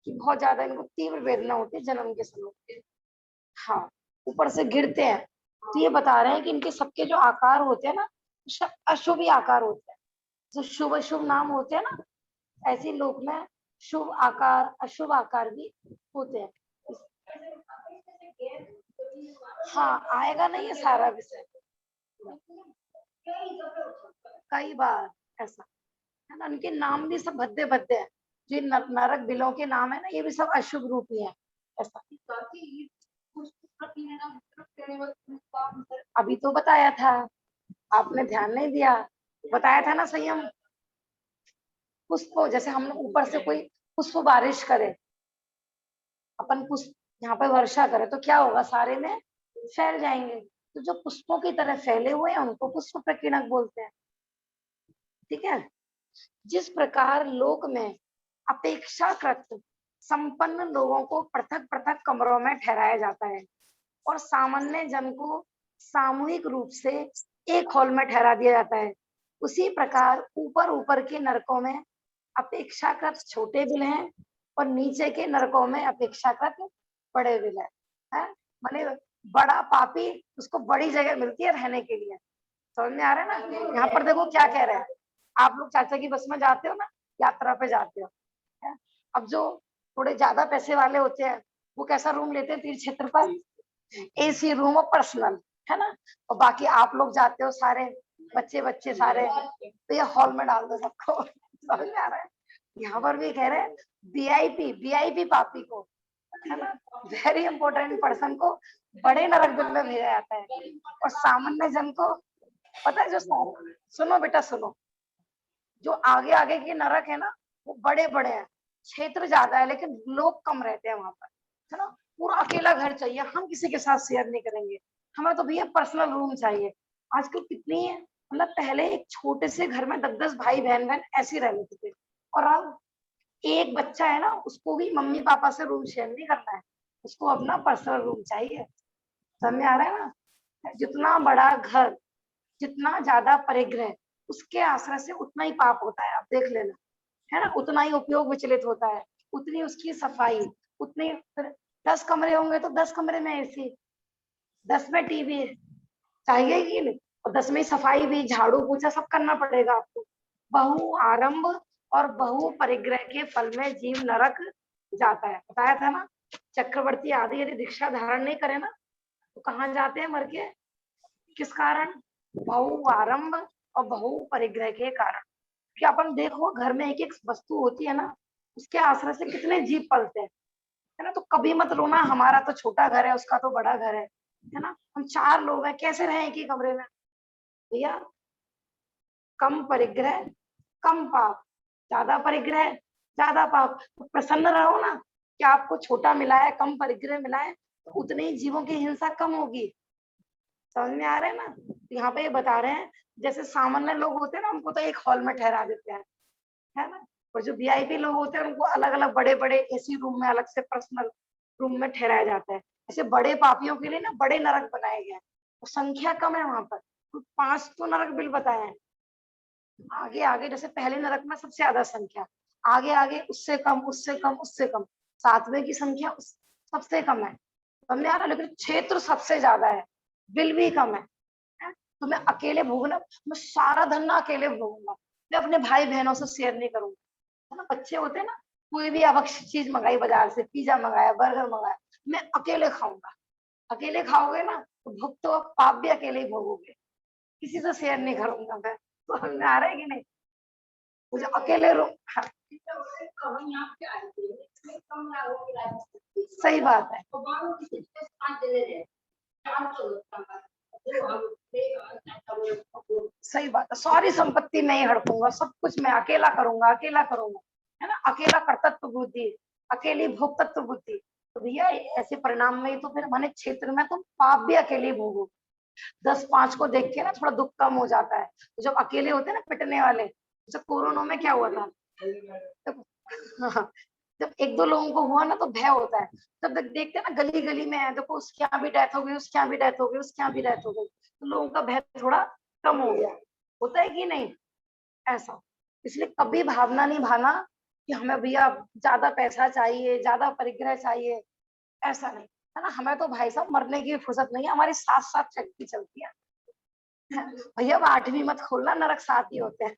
कि बहुत ज्यादा इनको तीव्र वेदना होती है जन्म के समय। हाँ, ऊपर से गिरते हैं। तो ये बता रहे हैं कि इनके सबके जो आकार होते हैं ना, अशुभ ही आकार होते हैं। जो शुभ अशुभ नाम होते हैं ना, ऐसे लोक में शुभ आकार अशुभ आकार भी होते हैं। हाँ, आएगा नहीं है सारा विषय, कई बार ऐसा है ना। उनके नाम भी सब भद्दे भद्दे हैं। जो नरक बिलों के नाम है ना, ये भी सब अशुभ रूप ही है ऐसा। अभी तो बताया था, आपने ध्यान नहीं दिया। बताया था ना संयम। पुष्प, जैसे हम ऊपर से कोई पुष्प बारिश करे, अपन पुष्प यहाँ पे वर्षा करे तो क्या होगा, सारे में फैल जाएंगे। तो जो पुष्पों की तरह फैले हुए हैं उनको पुष्प प्रकीर्णक बोलते हैं। ठीक है। जिस प्रकार लोक में अपेक्षाकृत संपन्न लोगों को पृथक पृथक कमरों में ठहराया जाता है और सामान्य जन को सामूहिक रूप से एक हॉल में ठहरा दिया जाता है, उसी प्रकार ऊपर ऊपर के नरकों में अपेक्षाकृत छोटे बिल हैं और नीचे के नरकों में अपेक्षाकृत बड़े बिल है। माने बड़ा पापी, उसको बड़ी जगह मिलती है रहने के लिए। समझ में आ रहा है ना। यहाँ पर देखो क्या कह रहे हैं, आप लोग चाचा की बस में जाते हो ना, यात्रा पे जाते हो, है? अब जो थोड़े ज्यादा पैसे वाले होते हैं वो कैसा रूम लेते हैं, तीर्थ क्षेत्र पर एसी रूम और पर्सनल, है ना। और बाकी आप लोग जाते हो सारे बच्चे सारे, तो ये हॉल में डाल दो सबको। समझ में आ रहा है। यहाँ पर भी कह रहे हैं वीआईपी पापी को, है ना, वेरी इंपॉर्टेंट पर्सन को बड़े नरक बिल में भेजा जाता है और सामान्य जन को पता है जो, सुनो बेटा सुनो, जो आगे आगे के नरक है ना वो बड़े बड़े हैं, क्षेत्र ज्यादा है लेकिन लोग कम रहते हैं वहां पर, है ना। पूरा अकेला घर चाहिए, हम किसी के साथ शेयर नहीं करेंगे, हमें तो भैया पर्सनल रूम चाहिए। आजकल कितनी है, मतलब पहले एक छोटे से घर में 10-10 भाई बहन ऐसे रह लेते थे, और अब एक बच्चा है ना, उसको भी मम्मी पापा से रूम शेयर नहीं करना है, उसको अपना पर्सनल रूम चाहिए। समझ में आ रहा है ना। जितना बड़ा घर, जितना ज्यादा परिग्रह, उसके आश्रय से उतना ही पाप होता है, आप देख लेना, है ना। उतना ही उपयोग विचलित होता है, उतनी उसकी सफाई, उतनी 10 कमरे होंगे तो 10 कमरे में एसी, 10 में टीवी चाहिए कि नहीं, और 10 में सफाई भी, झाड़ू पोछा सब करना पड़ेगा आपको। बहु आरंभ और बहु परिग्रह के फल में जीव नरक जाता है, बताया था ना। चक्रवर्ती आदि यदि दीक्षा धारण नहीं करे ना तो कहाँ जाते हैं मर के, किस कारण, बहु आरंभ और बहु परिग्रह के कारण। कि अपन देखो घर में एक एक वस्तु होती है ना, उसके आश्रय से कितने जीव पलते हैं, है ना। तो कभी मत रोना हमारा तो छोटा घर है, उसका तो बड़ा घर है ना। हम 4 लोग हैं, कैसे रहे एक ही कमरे में भैया। कम परिग्रह कम पाप, ज्यादा परिग्रह ज्यादा पाप। तो प्रसन्न रहो ना कि आपको छोटा मिला है, कम परिग्रह मिला है, तो उतने ही जीवों की हिंसा कम होगी। समझ में आ रहा है ना। तो यहाँ पे ये बता रहे हैं, जैसे सामान्य लोग होते हैं ना, उनको तो एक हॉल में ठहरा देते हैं, है ना। और जो वीआईपी लोग होते हैं उनको अलग अलग बड़े बड़े एसी रूम में, अलग से पर्सनल रूम में ठहराया जाता है। ऐसे बड़े पापियों के लिए ना बड़े नरक बनाए गए हैं, तो संख्या कम है वहां पर, तो 5 तो नरक बिल बताए हैं। आगे आगे जैसे पहले नरक में सबसे ज्यादा संख्या, आगे आगे उससे कम उससे कम उससे कम, 7वें की संख्या सबसे कम है। समझ आ रहा, लेकिन क्षेत्र सबसे ज्यादा है, बिल भी कम है। तो मैं अकेले भोगना, मैं सारा धन ना अकेले भोगूंगा, मैं अपने भाई बहनों से शेयर नहीं करूंगा, है ना। बच्चे होते हैं ना, कोई भी आवश्यक चीज मंगाई बाजार से, पिज्जा मंगाया, बर्गर मंगाया, मैं अकेले खाऊंगा। अकेले खाओगे ना तो भुग तो पाप भी अकेले ही भोगोगे, किसी से शेयर नहीं करूंगा मैं। तो हमें आ रहा है कि नहीं, मुझे अकेले रो, हाँ। सही बात है, सही बात है। सारी संपत्ति मैं ही हड़पूंगा, सब कुछ मैं अकेला करूंगा, है ना। अकेला कर्तृत्व बुद्धि, अकेली भोक्तत्व बुद्धि, तो भैया ऐसे परिणाम में तो फिर हमारे क्षेत्र में तुम पाप भी अकेले भोगो। 10-5 को देख के ना थोड़ा दुख कम हो जाता है। तो जब अकेले होते हैं ना पिटने वाले, जैसे कोरोना में क्या हुआ था, जब 1-2 लोगों को हुआ ना तो भय होता है। तब तक देखते हैं ना गली गली में है, देखो उसके यहाँ भी डेथ हो गई, उसके यहाँ भी डेथ हो गई, उसके यहाँ भी डेथ हो गई, तो लोगों का भय थोड़ा कम हो गया। होता है कि नहीं ऐसा? इसलिए कभी भावना नहीं भाना कि हमें भैया ज्यादा पैसा चाहिए, ज्यादा परिग्रह चाहिए, ऐसा नहीं है ना। हमें तो भाई साहब मरने की फुर्सत नहीं है, हमारी 7-7 चक्की चलती है। भैया अब 8वीं मत खोलना, नरक 7 ही होते हैं।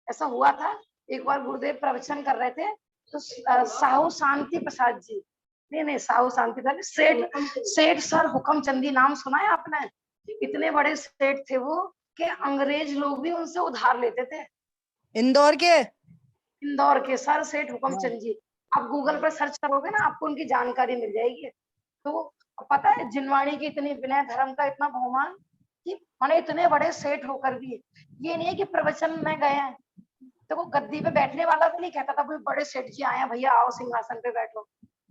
ऐसा हुआ था एक बार, गुरुदेव प्रवचन कर रहे थे तो साहू शांति प्रसाद जी, नहीं साहू शांति प्रसाद, सेठ सर हुक्म चंदी, नाम सुना है आपने? इतने बड़े सेठ थे वो कि अंग्रेज लोग भी उनसे उधार लेते थे। इंदौर के सर सेठ हुक्म चंद जी, आप गूगल पर सर्च करोगे ना आपको उनकी जानकारी मिल जाएगी। तो पता है जिनवाणी की इतनी विनय, धर्म का इतना बहुमान कि माने इतने बड़े सेठ होकर भी ये नहीं है कि प्रवचन में गए हैं तो वो गद्दी पे बैठने वाला भी नहीं कहता था कोई बड़े सेठ जी आए हैं भैया आओ सिंहासन पे बैठो,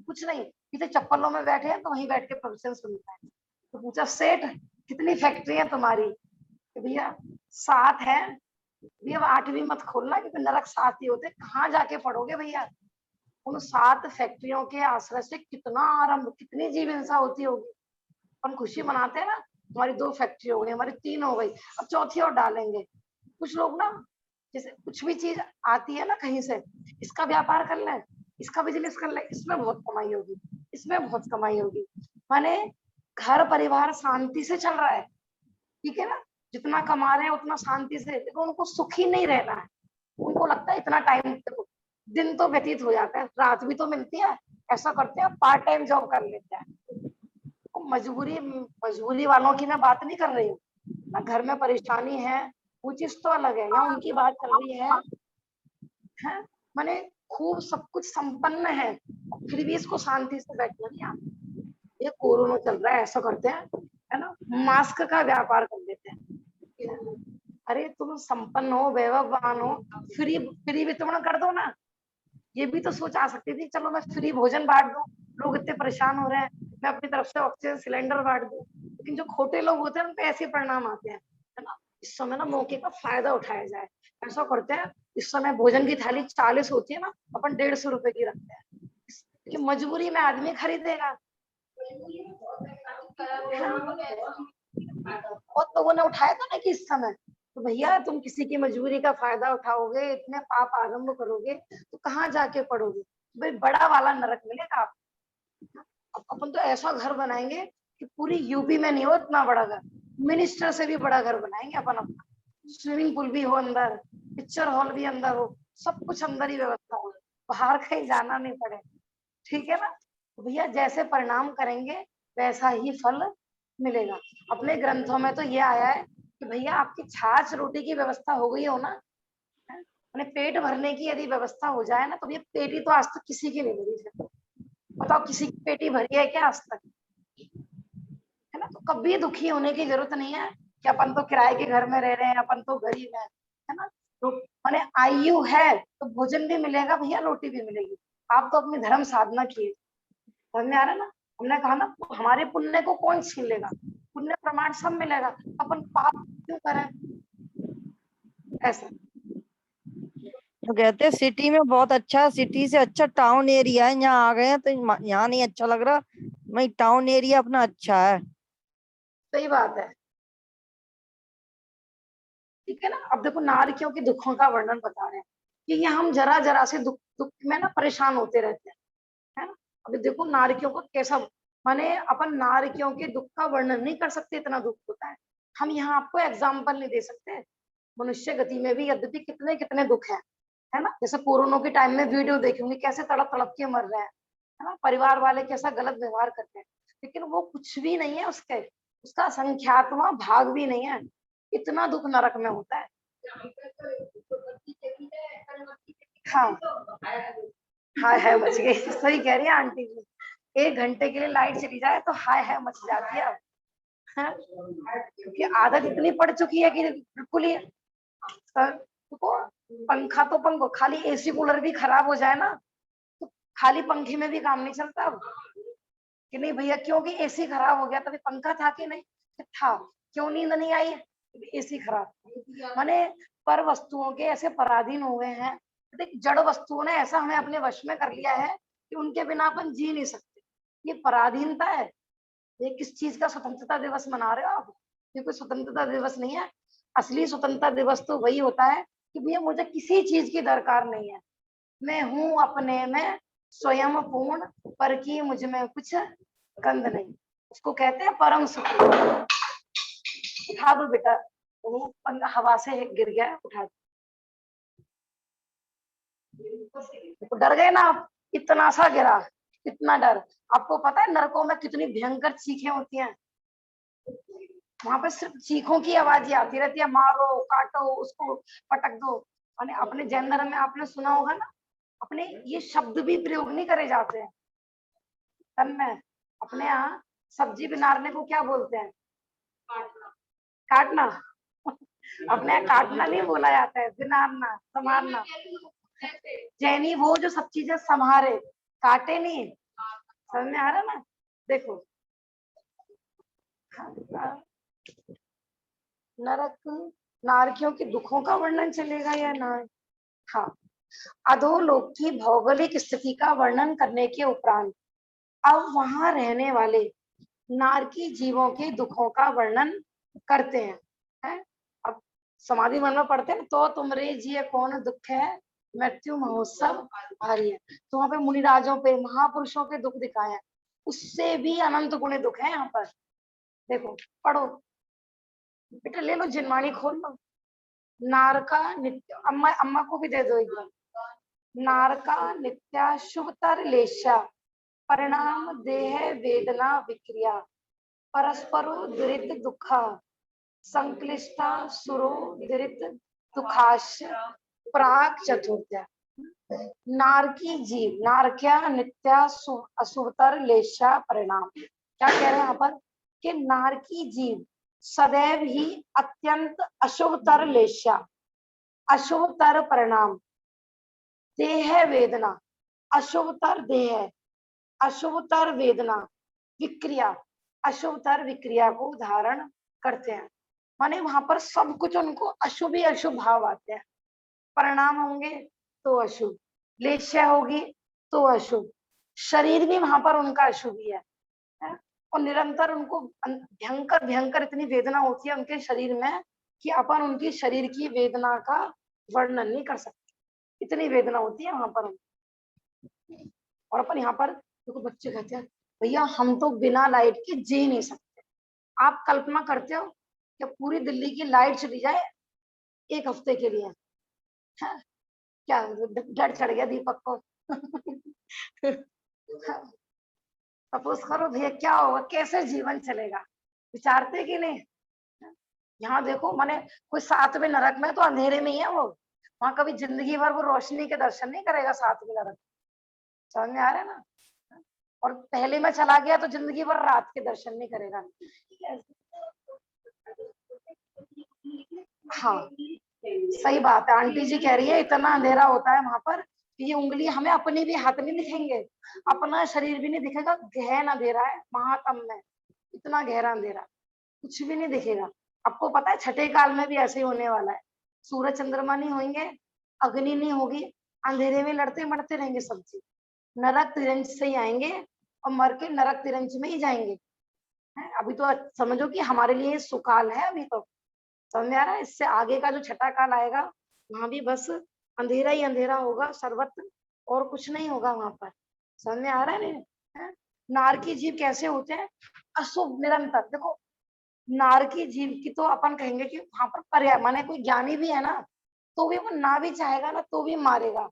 कुछ नहीं, इसे चप्पलों में बैठे हैं तो वहीं बैठ के प्रवचन सुनता है। तो पूछा सेठ कितनी फैक्ट्री है तुम्हारी? भैया 7 है। भैया 8वीं मत खोलना क्योंकि नरक 7 ही होते, कहाँ जाके पढ़ोगे भैया? उन 7 फैक्ट्रियों के आश्रय से कितना आरंभ, कितनी जीव हिंसा होती होगी। हम खुशी मनाते हैं ना, हमारी 2 फैक्ट्री हो गई, हमारी 3 हो गई, अब चौथी और डालेंगे। कुछ लोग ना जैसे कुछ भी चीज आती है ना कहीं से, इसका व्यापार कर ले, इसका बिजनेस कर ले, इसमें बहुत कमाई होगी, इसमें बहुत कमाई होगी। माने घर परिवार शांति से चल रहा है, ठीक है ना, जितना कमा रहे हैं उतना शांति से, लेकिन उनको सुखी नहीं रहना है। उनको लगता है इतना टाइम, दिन तो व्यतीत हो जाता है, रात भी तो मिलती है, ऐसा करते हैं पार्ट टाइम जॉब कर लेते हैं। मजबूरी वालों की मैं बात नहीं कर रही हूँ ना, घर में परेशानी है वो चीज तो अलग है, यहाँ उनकी बात चल रही है माने खूब सब कुछ संपन्न है फिर भी इसको शांति से बैठना नहीं आता। ये कोरोना चल रहा है, ऐसा करते हैं है ना, मास्क का व्यापार कर लेते हैं। अरे तुम संपन्न हो, वैभववान हो, फ्री वितरण कर दो ना। ये भी तो सोच आ सकती थी, चलो मैं फ्री भोजन बांट दूं, लोग इतने परेशान हो रहे हैं, मैं अपनी तरफ से ऑक्सीजन सिलेंडर बांट दूं। लेकिन जो खोटे लोग होते हैं उन पे ऐसे परिणाम आते हैं, है ना। इस समय ना मौके का फायदा उठाया जाए। ऐसा करते हैं, इस समय भोजन की थाली 40 होती है ना, अपन 150 रुपए की रखते हैं कि मजबूरी में आदमी खरीदेगा। बहुत लोगों ने उठाया था ना कि इस समय, तो भैया तुम किसी की मजबूरी का फायदा उठाओगे, इतने पाप आरंभ करोगे तो कहाँ जाके पढ़ोगे? भाई बड़ा वाला नरक मिलेगा आपको। अपन तो ऐसा घर बनाएंगे कि पूरी यूपी में नहीं हो इतना बड़ा घर, मिनिस्टर से भी बड़ा घर बनाएंगे अपन अपना। स्विमिंग पूल भी हो अंदर, पिक्चर हॉल भी अंदर हो, सब कुछ अंदर ही व्यवस्था हो, बाहर कहीं जाना नहीं पड़े, ठीक है ना। तो भैया जैसे परिणाम करेंगे वैसा ही फल मिलेगा। अपने ग्रंथों में तो ये आया है कि भैया आपकी छाछ रोटी की व्यवस्था हो गई हो ना, अपने पेट भरने की यदि व्यवस्था हो जाए ना, तो ये पेटी तो आज तक किसी की नहीं भरी। बताओ किसी की पेटी भरी है क्या आज तक? है ना। तो कभी दुखी होने की जरूरत नहीं है कि अपन तो किराए के घर में रह रहे हैं, अपन तो गरीब है ना। तो मैंने आयु है तो भोजन भी मिलेगा भैया, रोटी भी मिलेगी। आप तो अपनी धर्म साधना किए, समझ में आ रहा है ना। हमने कहा ना हमारे पुण्य को कौन छीन लेगा, पुण्य प्रमाण सब मिलेगा, अपन पाप क्यों करें ऐसा। तो कहते हैं सिटी में बहुत अच्छा, सिटी से अच्छा टाउन एरिया है, यहाँ आ गए हैं तो यहाँ नहीं अच्छा लग रहा, मैं टाउन एरिया अपना अच्छा है। सही बात है, ठीक है ना। अब देखो नारकियों के दुखों का वर्णन बता रहे हैं कि ये हम जरा जरा से दुख में ना परेशान होते रहते हैं, है ना। अभी देखो नारकियों को कैसा, माने अपन नारकियों के दुख का वर्णन नहीं कर सकते, इतना दुख होता है। हम यहाँ आपको एग्जाम्पल नहीं दे सकते। मनुष्य गति में भी यद्यपि कितने कितने दुख है ना। जैसे कोरोना के टाइम में वीडियो देखी होंगी, कैसे तड़प तड़प के मर रहे हैं, है ना, परिवार वाले कैसा गलत व्यवहार करते हैं, लेकिन वो कुछ भी नहीं है उसके, उसका संख्यात्मक भाग भी नहीं है, इतना दुख नरक में होता है। हाँ हाय हाय मच गई, सही कह रही है आंटी जी। 1 घंटे के लिए लाइट चली जाए तो हाय हाय मच जाती है अब, क्योंकि आदत इतनी पड़ चुकी है कि बिल्कुल ही तो पंखा तो पंखा, खाली एसी कूलर भी खराब हो जाए ना तो खाली पंखे में भी काम नहीं चलता अब, कि नहीं भैया क्योंकि एसी खराब हो गया, तभी पंखा था कि नहीं था, क्यों नींद नहीं आई, एसी खराब। माने पर वस्तुओं के ऐसे पराधीन हो गए हैं, देख जड़ वस्तुओं ने ऐसा हमें अपने वश में कर लिया है कि उनके बिना अपन जी नहीं सकते। ये पराधीनता है। ये किस चीज का स्वतंत्रता दिवस मना रहे हो आप? ये कोई स्वतंत्रता दिवस नहीं है। असली स्वतंत्रता दिवस तो वही होता है कि भैया मुझे किसी चीज की दरकार नहीं है, मैं हूं अपने में स्वयं पूर्ण, पर की मुझ में कुछ गंध नहीं। उसको कहते हैं परम सुख। उठा दो बेटा, वो हवा से गिर गया, उठा दो। डर गए ना आप, इतना सा गिरा, इतना डर। आपको पता है नरकों में कितनी भयंकर चीखें होती हैं, वहां पे सिर्फ चीखों की आवाज ही आती रहती है, मारो काटो उसको पटक दो। और अपने जैन धर्म में आपने सुना होगा ना, अपने ये शब्द भी प्रयोग नहीं करे जाते हैं तन में। अपने यहाँ सब्जी बनाने को क्या बोलते हैं? काटना। अपने यहाँ काटना नहीं बोला जाता है, बिनारना, संभारना। जैनी वो जो सब चीजें संभारे, काटे नहीं। समझ में आ रहा ना? देखो नरक नारकियों के दुखों का वर्णन चलेगा या ना? हाँ, अधोलोक की भौगोलिक स्थिति का वर्णन करने के उपरांत अब वहां रहने वाले नारकी जीवों के दुखों का वर्णन करते हैं, है? अब समाधि मन में पढ़ते हैं तो तुमरे जिये कौन दुख है, मृत्यु महोत्सव भारी है। तो वहां पे मुनिराजों पे महापुरुषों के दुख दिखाए हैं, उससे भी अनंत गुणे दुख है यहाँ पर। देखो पढ़ो बेटा, ले लो जिनवाणी खोल लो। नारका नित्य, अम्मा अम्मा को भी दे दो एक बार। नारका नित्या शुभतर लेशा, परिणाम देह वेदना विक्रिया, परस्परो दुरित दुखा, संक्लिष्टा सुरो दुरित दुखाश, प्राक चतुर्थ्या। नारकी जीव, नारक्या नित्या अशुभतर लेशा परिणाम। क्या कह रहे हैं यहाँ पर कि नारकी जीव सदैव ही अत्यंत अशुभतर लेशा, अशुभतर परिणाम, देह वेदना, अशुभतर देह, अशुभतर वेदना, विक्रिया, अशुभतर विक्रिया को धारण करते हैं। माने वहां पर सब कुछ उनको अशुभ ही अशुभ भाव आते हैं। परिणाम होंगे तो अशुभ, लेशा होगी तो अशुभ, शरीर भी वहां पर उनका अशुभ ही है। और निरंतर उनको भयंकर भयंकर इतनी वेदना होती है उनके शरीर में कि अपन उनकी शरीर की वेदना का वर्णन नहीं कर सकते, इतनी वेदना होती है वहां पर। और अपन यहाँ पर देखो बच्चे कहते हैं भैया हम तो बिना लाइट के जी नहीं सकते। आप कल्पना करते हो कि पूरी दिल्ली की लाइट चली जाए एक हफ्ते के लिए, हाँ? क्या डर चढ़ गया दीपक को? सपोज करो भैया क्या होगा, कैसे जीवन चलेगा, विचारते कि नहीं? यहाँ देखो माने कोई 7वें नरक में तो अंधेरे में ही है वो, वहां कभी जिंदगी भर वो रोशनी के दर्शन नहीं करेगा 7वें नरक। समझ में आ रहा है ना? और पहले में चला गया तो जिंदगी भर रात के दर्शन नहीं करेगा। हाँ सही बात है, आंटी जी कह रही है इतना अंधेरा होता है वहां पर, ये उंगली हमें अपने भी हाथ नहीं दिखेंगे, अपना शरीर भी नहीं दिखेगा, गहन अंधेरा है महातम में, इतना गहरा अंधेरा, कुछ भी नहीं दिखेगा। आपको पता है छठे काल में भी ऐसे ही होने वाला है, सूरज चंद्रमा नहीं होंगे, अग्नि नहीं होगी, अंधेरे में लड़ते मरते रहेंगे सब चीज, नरक तिरंज से ही आएंगे और मर के नरक तिरंज में ही जाएंगे। अभी तो समझो कि हमारे लिए सुकाल है अभी तो, समझ में आ रहा है? इससे आगे का जो छठा काल आएगा वहां भी बस अंधेरा ही अंधेरा होगा सर्वत्र, और कुछ नहीं होगा वहां पर। समझ में आ रहा है नहीं? नारकी जीव कैसे होते हैं? अशुभ निरंतर। देखो नारकी जीव की तो अपन कहेंगे कि वहां पर पर्याय माने कोई ज्ञानी भी है ना तो भी वो ना भी चाहेगा ना तो भी मारेगा,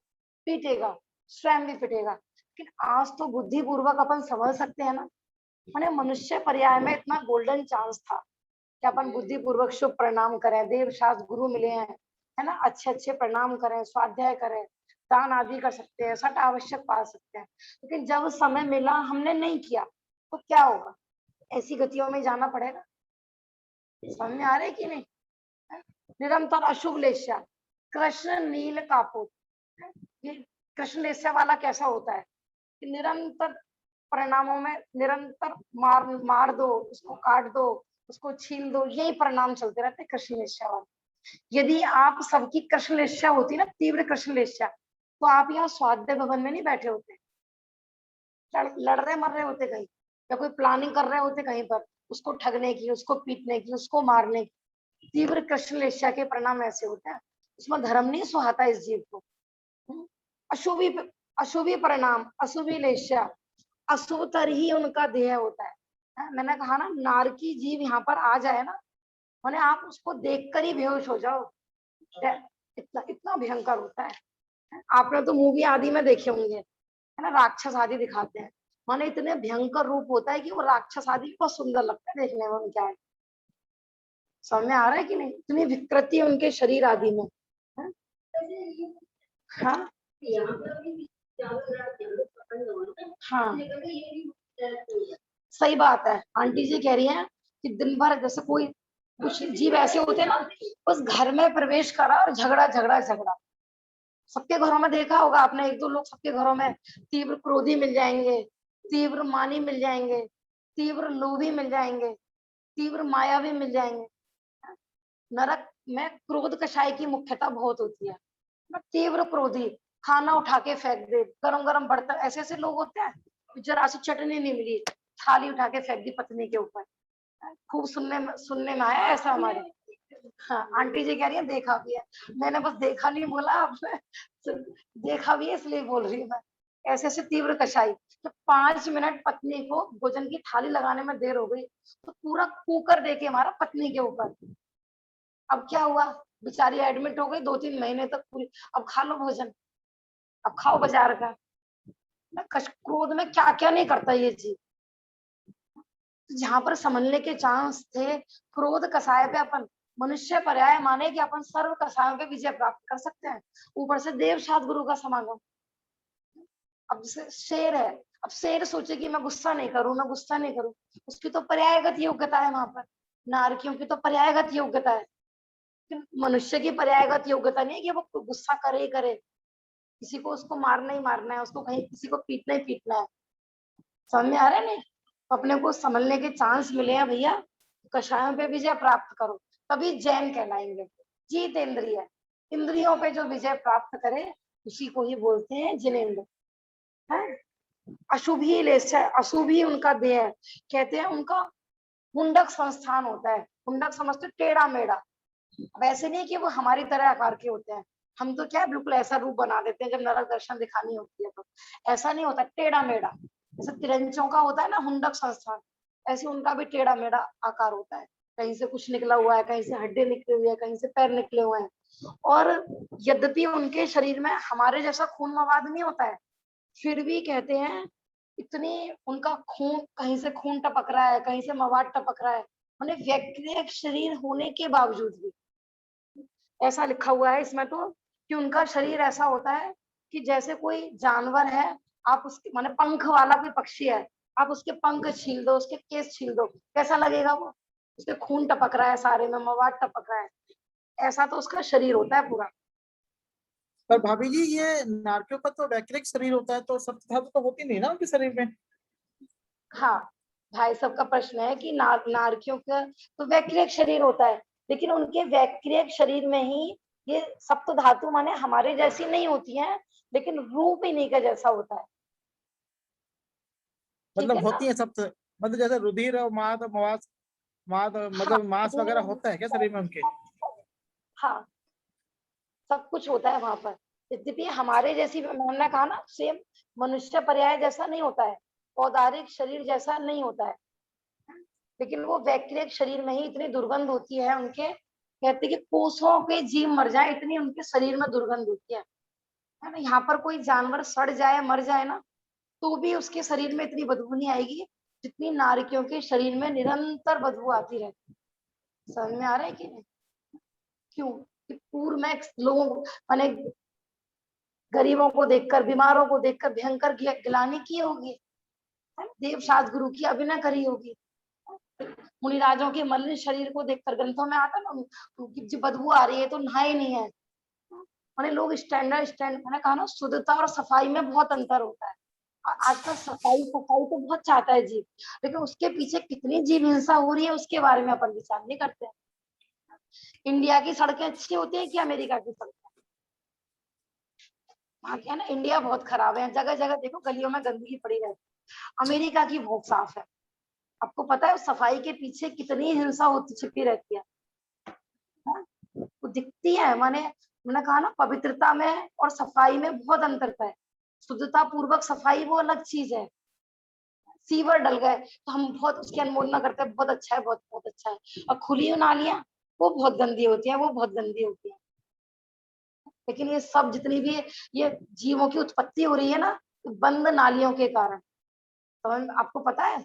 पीटेगा, स्वयं भी पिटेगा। लेकिन आज तो बुद्धि पूर्वक अपन समझ सकते हैं ना, माने मनुष्य पर्याय में इतना गोल्डन चांस था कि अपन बुद्धि पूर्वक शुभ प्रणाम करें, देव शास्त्र गुरु मिले हैं, है ना, अच्छे अच्छे प्रणाम करें, स्वाध्याय करें, दान आदि कर सकते हैं, सट आवश्यक पा सकते हैं। लेकिन जब समय मिला हमने नहीं किया तो क्या होगा? ऐसी गतियों में जाना पड़ेगा। समझ में आ रहा है कि नहीं? निरंतर अशुभ लेस्या, कृष्ण नील कापोत। ये कृष्ण लेस्या वाला कैसा होता है? कि निरंतर परिणामों में निरंतर मार दो, उसको काट दो, उसको छील दो, यही परिणाम चलते रहते कृष्ण निष्ठा वाले। यदि आप सबकी कृष्ण निष्ठा होती ना, तीव्र कृष्ण निष्ठा, तो आप यहाँ स्वाध्याय भवन में नहीं बैठे होते, लड़ रहे मर रहे होते कहीं, या कोई प्लानिंग कर रहे होते कहीं पर उसको ठगने की, उसको पीटने की, उसको मारने की। तीव्र कृष्ण निष्ठा के परिणाम ऐसे होते हैं, उसमें धर्म नहीं सुहाता इस जीव को। अशुभी अशुभी परिणाम, अशुभी लेशा, अशुभतर ही उनका देह होता है। मैंने कहा ना, नारकी जीव यहाँ पर आ जाए ना, मैंने आप उसको देखकर ही बेहोश हो जाओ, इतना इतना भयंकर होता है। आपने तो मूवी आदि में देखे होंगे, है ना, राक्षस आदि दिखाते हैं, माने इतने भयंकर रूप होता है कि वो राक्षस आदि बहुत सुंदर लगता है देखने में उनके। समझ में आ रहा है कि नहीं, इतनी विकृति है उनके शरीर आदि में। हाँ हाँ, सही बात है। आंटी जी कह रही हैं कि दिन भर जैसे कोई कुछ जीव ऐसे होते हैं ना, बस घर में प्रवेश करा और झगड़ा झगड़ा झगड़ा। सबके घरों में देखा होगा आपने, एक दो लोग सबके घरों में तीव्र क्रोधी मिल जाएंगे, तीव्र मानी मिल जाएंगे, तीव्र लोभी मिल जाएंगे, तीव्र मायावी मिल जाएंगे। नरक में क्रोध कषाय की मुख्यता बहुत होती है। तीव्र क्रोधी, खाना उठा के फेंक दे, गरम गरम बर्तन, ऐसे ऐसे लोग होते हैं, जरा सी चटनी नहीं मिली, थाली उठा के फेंक दी पत्नी के ऊपर। खूब सुनने में आया ऐसा हमारे। हाँ, आंटी जी कह रही है देखा भी है, मैंने बस देखा नहीं बोला, आपने देखा भी है इसलिए बोल रही हूँ मैं। ऐसे ऐसे तीव्र कषाई, तो 5 मिनट पत्नी को भोजन की थाली लगाने में देर हो गई तो पूरा कुकर दे के मारा पत्नी के ऊपर। अब क्या हुआ, बेचारी एडमिट हो गई 2-3 महीने तक पूरी। अब खा लो भोजन, अब खाओ बाजार का। क्रोध में क्या क्या नहीं करता ये चीज। जहां पर संभलने के चांस थे, क्रोध कसाय पे अपन मनुष्य पर्याय माने कि अपन सर्व कसायों पे विजय प्राप्त कर सकते हैं। ऊपर से देव सात गुरु का समागम। अब जैसे शेर है, अब शेर सोचे कि मैं गुस्सा नहीं करूं, मैं गुस्सा नहीं करूं, उसकी तो पर्यायगत योग्यता है वहां पर। नारकियों की तो पर्यायगत योग्यता है, मनुष्य की पर्यायगत योग्यता नहीं है कि वो गुस्सा करे ही करे, किसी को उसको मारना ही मारना है, उसको कहीं किसी को पीटना ही पीटना है। समझ में आ रहा है नहीं, अपने को संभलने के चांस मिले हैं भैया, कषायों पे विजय प्राप्त करो, तभी जैन कहलाएंगे। जीत इंद्रिय, इंद्रियों पे जो विजय प्राप्त करे उसी को ही बोलते हैं जिनेंद्र है। अशुभी लेस्य, अशुभी उनका देह है, कहते हैं उनका मुंडक संस्थान होता है। मुंडक समझते टेढ़ा मेढ़ा, वैसे नहीं कि वो हमारी तरह आकार के होते हैं, हम तो क्या बिल्कुल ऐसा रूप बना देते हैं जब नरक दर्शन दिखानी होती है तो। ऐसा नहीं होता, टेढ़ा मेढ़ा, जैसे तिरंचों का होता है ना हुंडक संस्थान, ऐसे उनका भी टेढ़ा मेढ़ा आकार होता है। कहीं से कुछ निकला हुआ है, कहीं से हड्डी निकली हुई है, कहीं से पैर निकले हुए हैं। और यद्यपि उनके शरीर में हमारे जैसा खून मवाद नहीं होता है, फिर भी कहते हैं इतनी उनका खून, कहीं से खून टपक रहा है, कहीं से मवाद टपक रहा है, उन्हें व्यक्ति शरीर होने के बावजूद भी। ऐसा लिखा हुआ है इसमें तो कि उनका शरीर ऐसा होता है कि जैसे कोई जानवर है, आप उसके माने पंख वाला कोई पक्षी है, आप उसके पंख छील दो, उसके केस छील दो, कैसा लगेगा वो, उसके खून टपक रहा है, सारे में मवाद टपक रहा है, ऐसा तो उसका शरीर होता है पूरा। पर भाभी जी ये नारकियों का तो वैक्रिक शरीर होता है, तो सप्त धातु तो होती नहीं ना उनके शरीर में। हाँ, भाई सबका प्रश्न है कि नारकियों का तो वैक्रिक शरीर होता है, लेकिन उनके वैक्रिक शरीर में ही ये सप्त धातु माने हमारे जैसी नहीं होती हैं, लेकिन रूप इन्हीं का जैसा होता है। मतलब होती है सप्त, मतलब जैसे रुधिर और माद मवास माद मतलब मांस वगैरह होता है क्या शरीर में उनके। हाँ, सब कुछ होता है वहां पर। यद्यपि हमारे जैसी, मैंने कहा ना सेम मनुष्य पर्याय जैसा नहीं होता है, पौदारिक शरीर जैसा नहीं होता है, लेकिन वो वैक्रिक शरीर में ही इतनी दुर्गंध होती है उनके, कहते कि कोसों के जीव मर जाए इतनी उनके शरीर में दुर्गंध होती है ना। यहाँ पर कोई जानवर सड़ जाए मर जाए ना, तो भी उसके शरीर में इतनी बदबू नहीं आएगी जितनी नारकियों के शरीर में निरंतर बदबू आती रहती है। समझ में आ रहा है कि नहीं, क्यों कि पूर्व में लोगों माने गरीबों को देखकर, बीमारों को देखकर भयंकर गिलानी की होगी, देव सात गुरु की अभिनय करी होगी, मुनिराजों के मलिन शरीर को देखकर, ग्रंथों में आता ना उनकी जो बदबू आ रही है तो नहाए नहीं है। मैंने लोग मैंने कहा ना शुद्धता और सफाई में बहुत अंतर होता है। आजकल सफाई सफाई तो बहुत चाहता है जीव, लेकिन उसके पीछे कितनी जीव हिंसा हो रही है उसके बारे में अपन विचार नहीं करते हैं। इंडिया की सड़कें अच्छी होती है कि अमेरिका की सड़कें? वहाँ क्या है ना, इंडिया बहुत खराब है, जगह जगह देखो गलियों में गंदगी पड़ी रहती है। अमेरिका की बहुत साफ है। आपको पता है उस सफाई के पीछे कितनी हिंसा होती छिपी रहती है? हाँ? वो दिखती है, मैंने कहा ना, पवित्रता में और सफाई में बहुत अंतर है। शुद्धता पूर्वक सफाई वो अलग चीज है। सीवर डल गए तो हम बहुत उसकी अनुमोदना करते हैं, बहुत अच्छा है, बहुत बहुत अच्छा है। और खुली हुई नालियां वो बहुत गंदी होती है, वो बहुत गंदी होती है। लेकिन ये सब जितनी भी ये जीवों की उत्पत्ति हो रही है ना, बंद नालियों के कारण। तो आपको पता है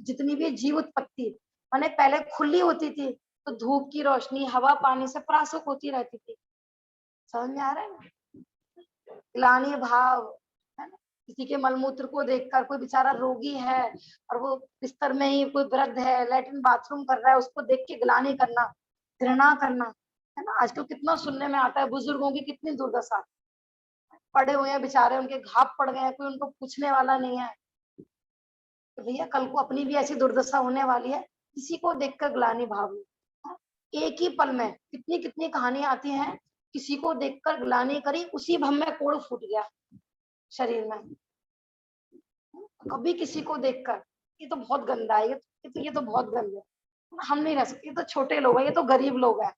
जितनी भी जीव उत्पत्ति माने पहले खुली होती थी, तो धूप की रोशनी, हवा, पानी से परासुक होती रहती थी। समझ में आ रहा है ना? ग्लानि भाव, है ना? किसी के मलमूत्र को देखकर, कोई बेचारा रोगी है और वो बिस्तर में ही, कोई वृद्ध है लैट्रिन बाथरूम कर रहा है, उसको देख के ग्लानि करना, घृणा करना, है ना? आजकल कितना सुनने में आता है, बुजुर्गों की कितनी दुर्दशा, पड़े हुए हैं बेचारे, उनके घाव पड़ गए हैं, कोई उनको पूछने वाला नहीं है। तो भैया कल को अपनी भी ऐसी दुर्दशा होने वाली है, किसी को देखकर ग्लानि भाव नहीं। एक ही पल में कितनी कितनी कहानियां आती हैं, किसी को देखकर ग्लानि करी, उसी भम में कोड़ फूट गया शरीर में। कभी किसी को देखकर ये तो बहुत गंदा है, ये तो बहुत गंदा है, हम नहीं रह सकते, ये तो छोटे लोग हैं, ये तो गरीब लोग हैं।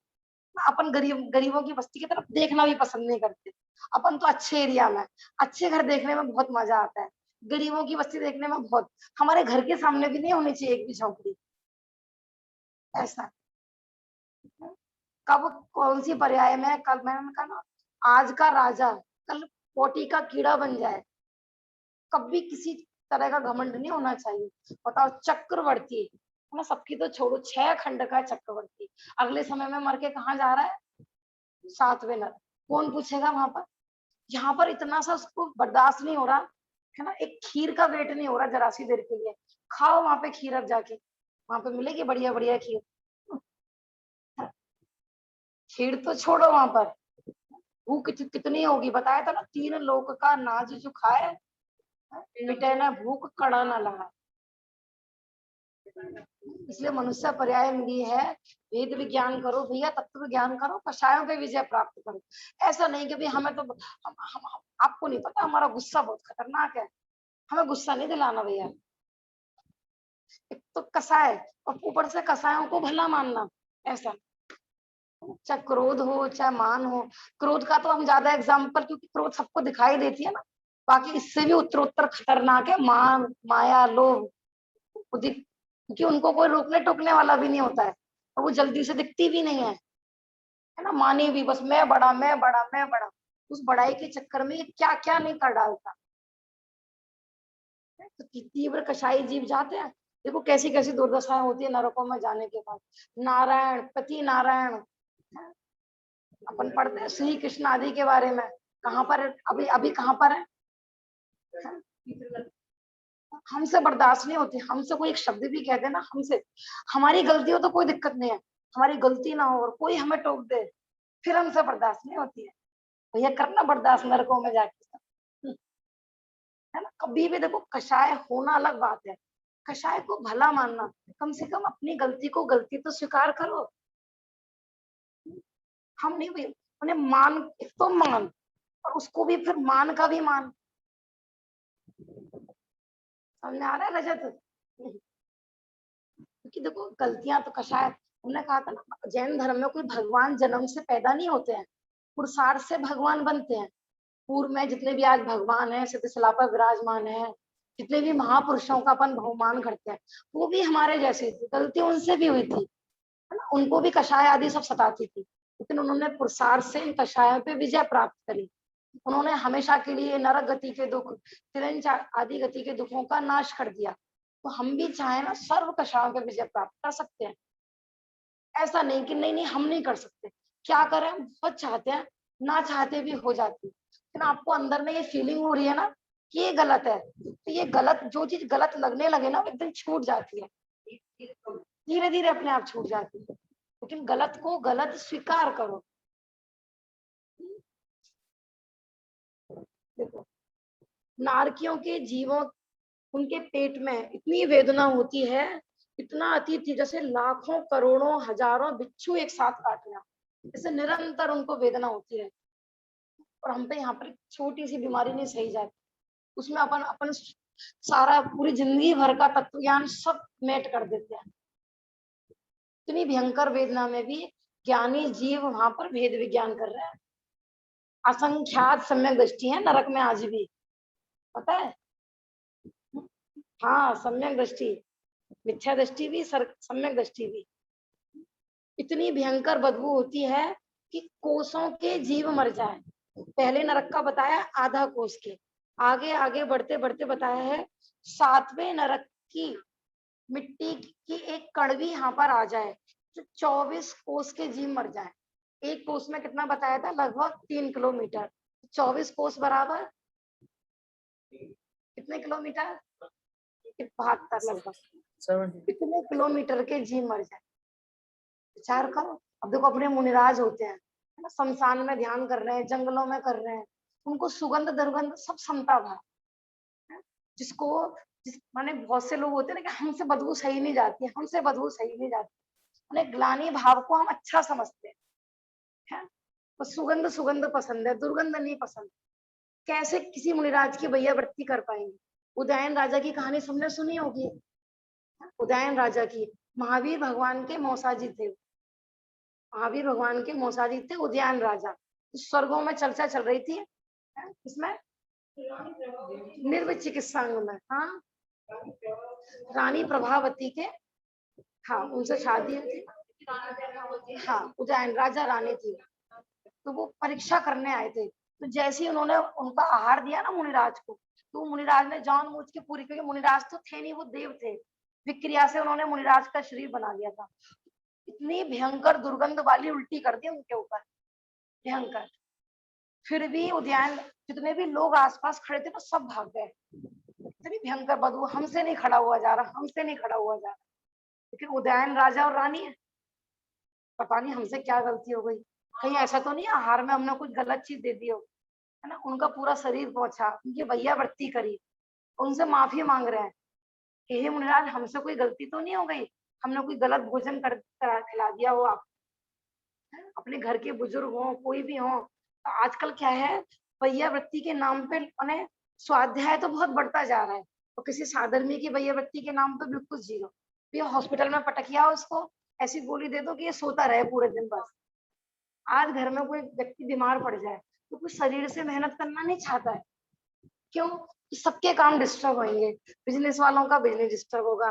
अपन गरीबों की बस्ती की तरफ देखना भी पसंद नहीं करते। अपन तो अच्छे एरिया में, अच्छे घर देखने में बहुत मजा आता है, गरीबों की बस्ती देखने में बहुत। हमारे घर के सामने भी नहीं होनी चाहिए एक भी झोंपड़ी, ऐसा। कब कौन सी पर्याय में, कल मैंने कहा ना, आज का राजा कल पोटी का कीड़ा बन जाए, कभी किसी तरह का घमंड नहीं होना चाहिए। बताओ, चक्रवर्ती है ना, सबकी तो छोड़ो, 6 खंड का चक्रवर्ती अगले समय में मर के कहाँ जा रहा है? 7वें नर। कौन पूछेगा वहां पर? यहाँ पर इतना सा उसको बर्दाश्त नहीं हो रहा है ना, एक खीर का वेट नहीं हो रहा जरा सी देर के लिए। खाओ वहां पे खीर, अब जाके वहां पे मिलेगी बढ़िया बढ़िया खीर। खीर तो छोड़ो, वहां पर भूख कितनी होगी बताया था ना, 3 लोक का नाज जो खाए, मिटे ना भूख, कड़ा ना लगा। इसलिए मनुष्य पर्याय मिली है, वेद विज्ञान करो भैया, तत्व विज्ञान करो, कषायों पे विजय प्राप्त करो। ऐसा नहीं कि भाई हमें तो हम आपको नहीं पता हमारा गुस्सा बहुत खतरनाक है, हमें गुस्सा नहीं दिलाना भैया। एक तो कसाय और ऊपर से कसायों को भला मानना, ऐसा। चाहे क्रोध हो चाहे मान हो, क्रोध का तो हम ज्यादा एग्जाम्पल, क्योंकि क्रोध सबको दिखाई देती है ना, बाकी इससे भी उत्तरोत्तर खतरनाक है मान, माया, लोभ, क्योंकि उनको कोई रोकने टोकने वाला भी नहीं होता है, और वो जल्दी से दिखती भी नहीं है ना। मानी भी बस मैं बड़ा, मैं बड़ा, मैं बड़ा, उस बड़ाई के चक्कर में क्या क्या नहीं कर डालता। तो तीव्र कषाई जीव जाते हैं, देखो कैसी कैसी दुर्दशाएं होती है नरकों में जाने के बाद। नारायण, पति नारायण, अपन पढ़ते हैं श्री कृष्ण आदि के बारे में, कहाँ पर अभी अभी कहाँ पर है? हमसे बर्दाश्त नहीं होती, हमसे कोई एक शब्द भी कह दे ना, हमसे, हमारी गलती हो तो कोई दिक्कत नहीं है, हमारी गलती ना हो और कोई हमें टोक दे, फिर हमसे बर्दाश्त नहीं होती है। भैया करना बर्दाश्त नरकों में जाके, है ना। कभी भी देखो, कषाय होना अलग बात है, कषाय को भला मानना, कम से कम अपनी गलती को गलती तो स्वीकार करो। हम नहीं भाई, उन्हें मान, एक तो मान, और उसको भी फिर मान का भी मान। समझ आ रहा है रजत? क्योंकि देखो गलतियां तो कषाय, हमने कहा था ना, जैन धर्म में कोई भगवान जन्म से पैदा नहीं होते हैं, पुरुषार्थ से भगवान बनते हैं। पूर्व में जितने भी आज भगवान है, सिद्धशिला पर विराजमान है, जितने भी महापुरुषों का अपन बहुमान करते हैं, वो भी हमारे जैसे थे, गलती उनसे भी हुई थी, है ना। उनको भी कषाय आदि सब सताती थी, लेकिन उन्होंने पुरुषार्थ से इन कषायों पे विजय प्राप्त करी। उन्होंने हमेशा के लिए नरक गति के दुख, तिरंज आदि गति के दुखों का नाश कर दिया। तो हम भी चाहे ना, सर्व कषायों पे विजय प्राप्त कर सकते हैं। ऐसा नहीं कि नहीं नहीं हम नहीं कर सकते, क्या करें, हम बहुत चाहते हैं, ना चाहते भी हो जाती है। लेकिन आपको अंदर में ये फीलिंग हो रही है ना कि ये गलत है, तो ये गलत, जो चीज गलत लगने लगे ना, एकदम छूट जाती है, धीरे धीरे अपने आप छूट जाती है। लेकिन गलत को गलत स्वीकार करो। देखो नारकियों के जीवों, उनके पेट में इतनी वेदना होती है, इतना अति थी, जैसे लाखों करोड़ों हजारों बिच्छू एक साथ काटना, जैसे निरंतर उनको वेदना होती है। और हम पे यहाँ पर छोटी सी बीमारी नहीं सही जाती, उसमें अपन अपन सारा पूरी जिंदगी भर का तत्व ज्ञान सब मेट कर देते हैं। इतनी भयंकर वेदना में भी ज्ञानी जीव वहां पर भेद विज्ञान कर रहे हैं। असंख्यात सम्यक दृष्टि है नरक में आज भी, पता है? हाँ, सम्यक दृष्टि, मिथ्या दृष्टि भी, सम्यक दृष्टि भी। इतनी भयंकर बदबू होती है कि कोसों के जीव मर जाए। पहले नरक का बताया आधा कोस के, आगे आगे बढ़ते बढ़ते बताया है 7वें नरक की मिट्टी की एक कण भी यहाँ पर आ जाए तो 24 कोस के जीव मर जाए। एक कोस में कितना बताया था? लगभग 3 किलोमीटर। 24 कोस बराबर कितने किलोमीटर? 72 लगभग। 70। कितने किलोमीटर के जीव मर जाए, विचार करो। अब देखो अपने मुनिराज होते हैं, है ना, शमशान में ध्यान कर रहे हैं, जंगलों में कर रहे हैं, उनको सुगंध दुर्गंध सब क्षमता था। जिसको माने बहुत से लोग होते हैं ना कि हमसे बदबू सही नहीं जाती है, हमसे बदबू सही नहीं जाती, उन्हें ग्लानि भाव को हम अच्छा समझते हैं। तो सुगंध सुगंध पसंद है, दुर्गंध नहीं पसंद। कैसे किसी मुनिराज की भैया वृत्ति कर पाएंगे? उदयन राजा की कहानी सबने सुनी होगी। उदयन राजा की, महावीर भगवान के मौसाजी थे, महावीर भगवान के मौसाजी थे उदयन राजा। स्वर्गों में चर्चा चल रही थी, इसमें निर्व चिकित्सांग में, हाँ, रानी प्रभावती के, हाँ, उनसे शादी हुई थी। हाँ, उदयन राजा रानी थी, तो वो परीक्षा करने आए थे। तो जैसे ही उन्होंने उनका आहार दिया ना मुनिराज को, तो मुनिराज ने जानबूझ के पूरी, क्योंकि मुनिराज तो थे नहीं, वो देव थे, विक्रिया से उन्होंने मुनिराज का शरीर बना दिया था। इतनी भयंकर दुर्गंध वाली उल्टी कर दी उनके ऊपर, भयंकर। फिर भी उद्यान जितने भी लोग आसपास खड़े थे ना सब भाग गए। इतनी भयंकर बदबू, हमसे नहीं खड़ा हुआ जा रहा, हमसे नहीं खड़ा हुआ जा रहा। लेकिन उदयन राजा और रानी है, पता नहीं हमसे क्या गलती हो गई, कहीं ऐसा तो नहीं आहार में हमने कुछ गलत चीज दे दी हो, है ना। उनका पूरा शरीर पहुंचा, उनकी भैया वृत्ति करी, उनसे माफी मांग रहे हैं कि हे मुनिराज, हमसे कोई गलती तो नहीं हो गई, हमने कोई गलत भोजन कर खिला दिया हो आप, अपने घर के बुजुर्ग हो, कोई भी हो। तो आजकल क्या है, भैया वृत्ति के नाम पे उन्हें स्वाध्याय तो बहुत बढ़ता जा रहा है, तो किसी साधर्मी की भैया वृत्ति के नाम पे बिल्कुल जीरो। ये हॉस्पिटल में पटकिया उसको, ऐसी गोली दे दो कि ये सोता रहे पूरे दिन बस। आज घर में कोई व्यक्ति बीमार पड़ जाए तो कोई शरीर से मेहनत करना नहीं चाहता है, क्यों? सबके काम डिस्टर्ब होंगे, बिजनेस वालों का बिजनेस डिस्टर्ब होगा,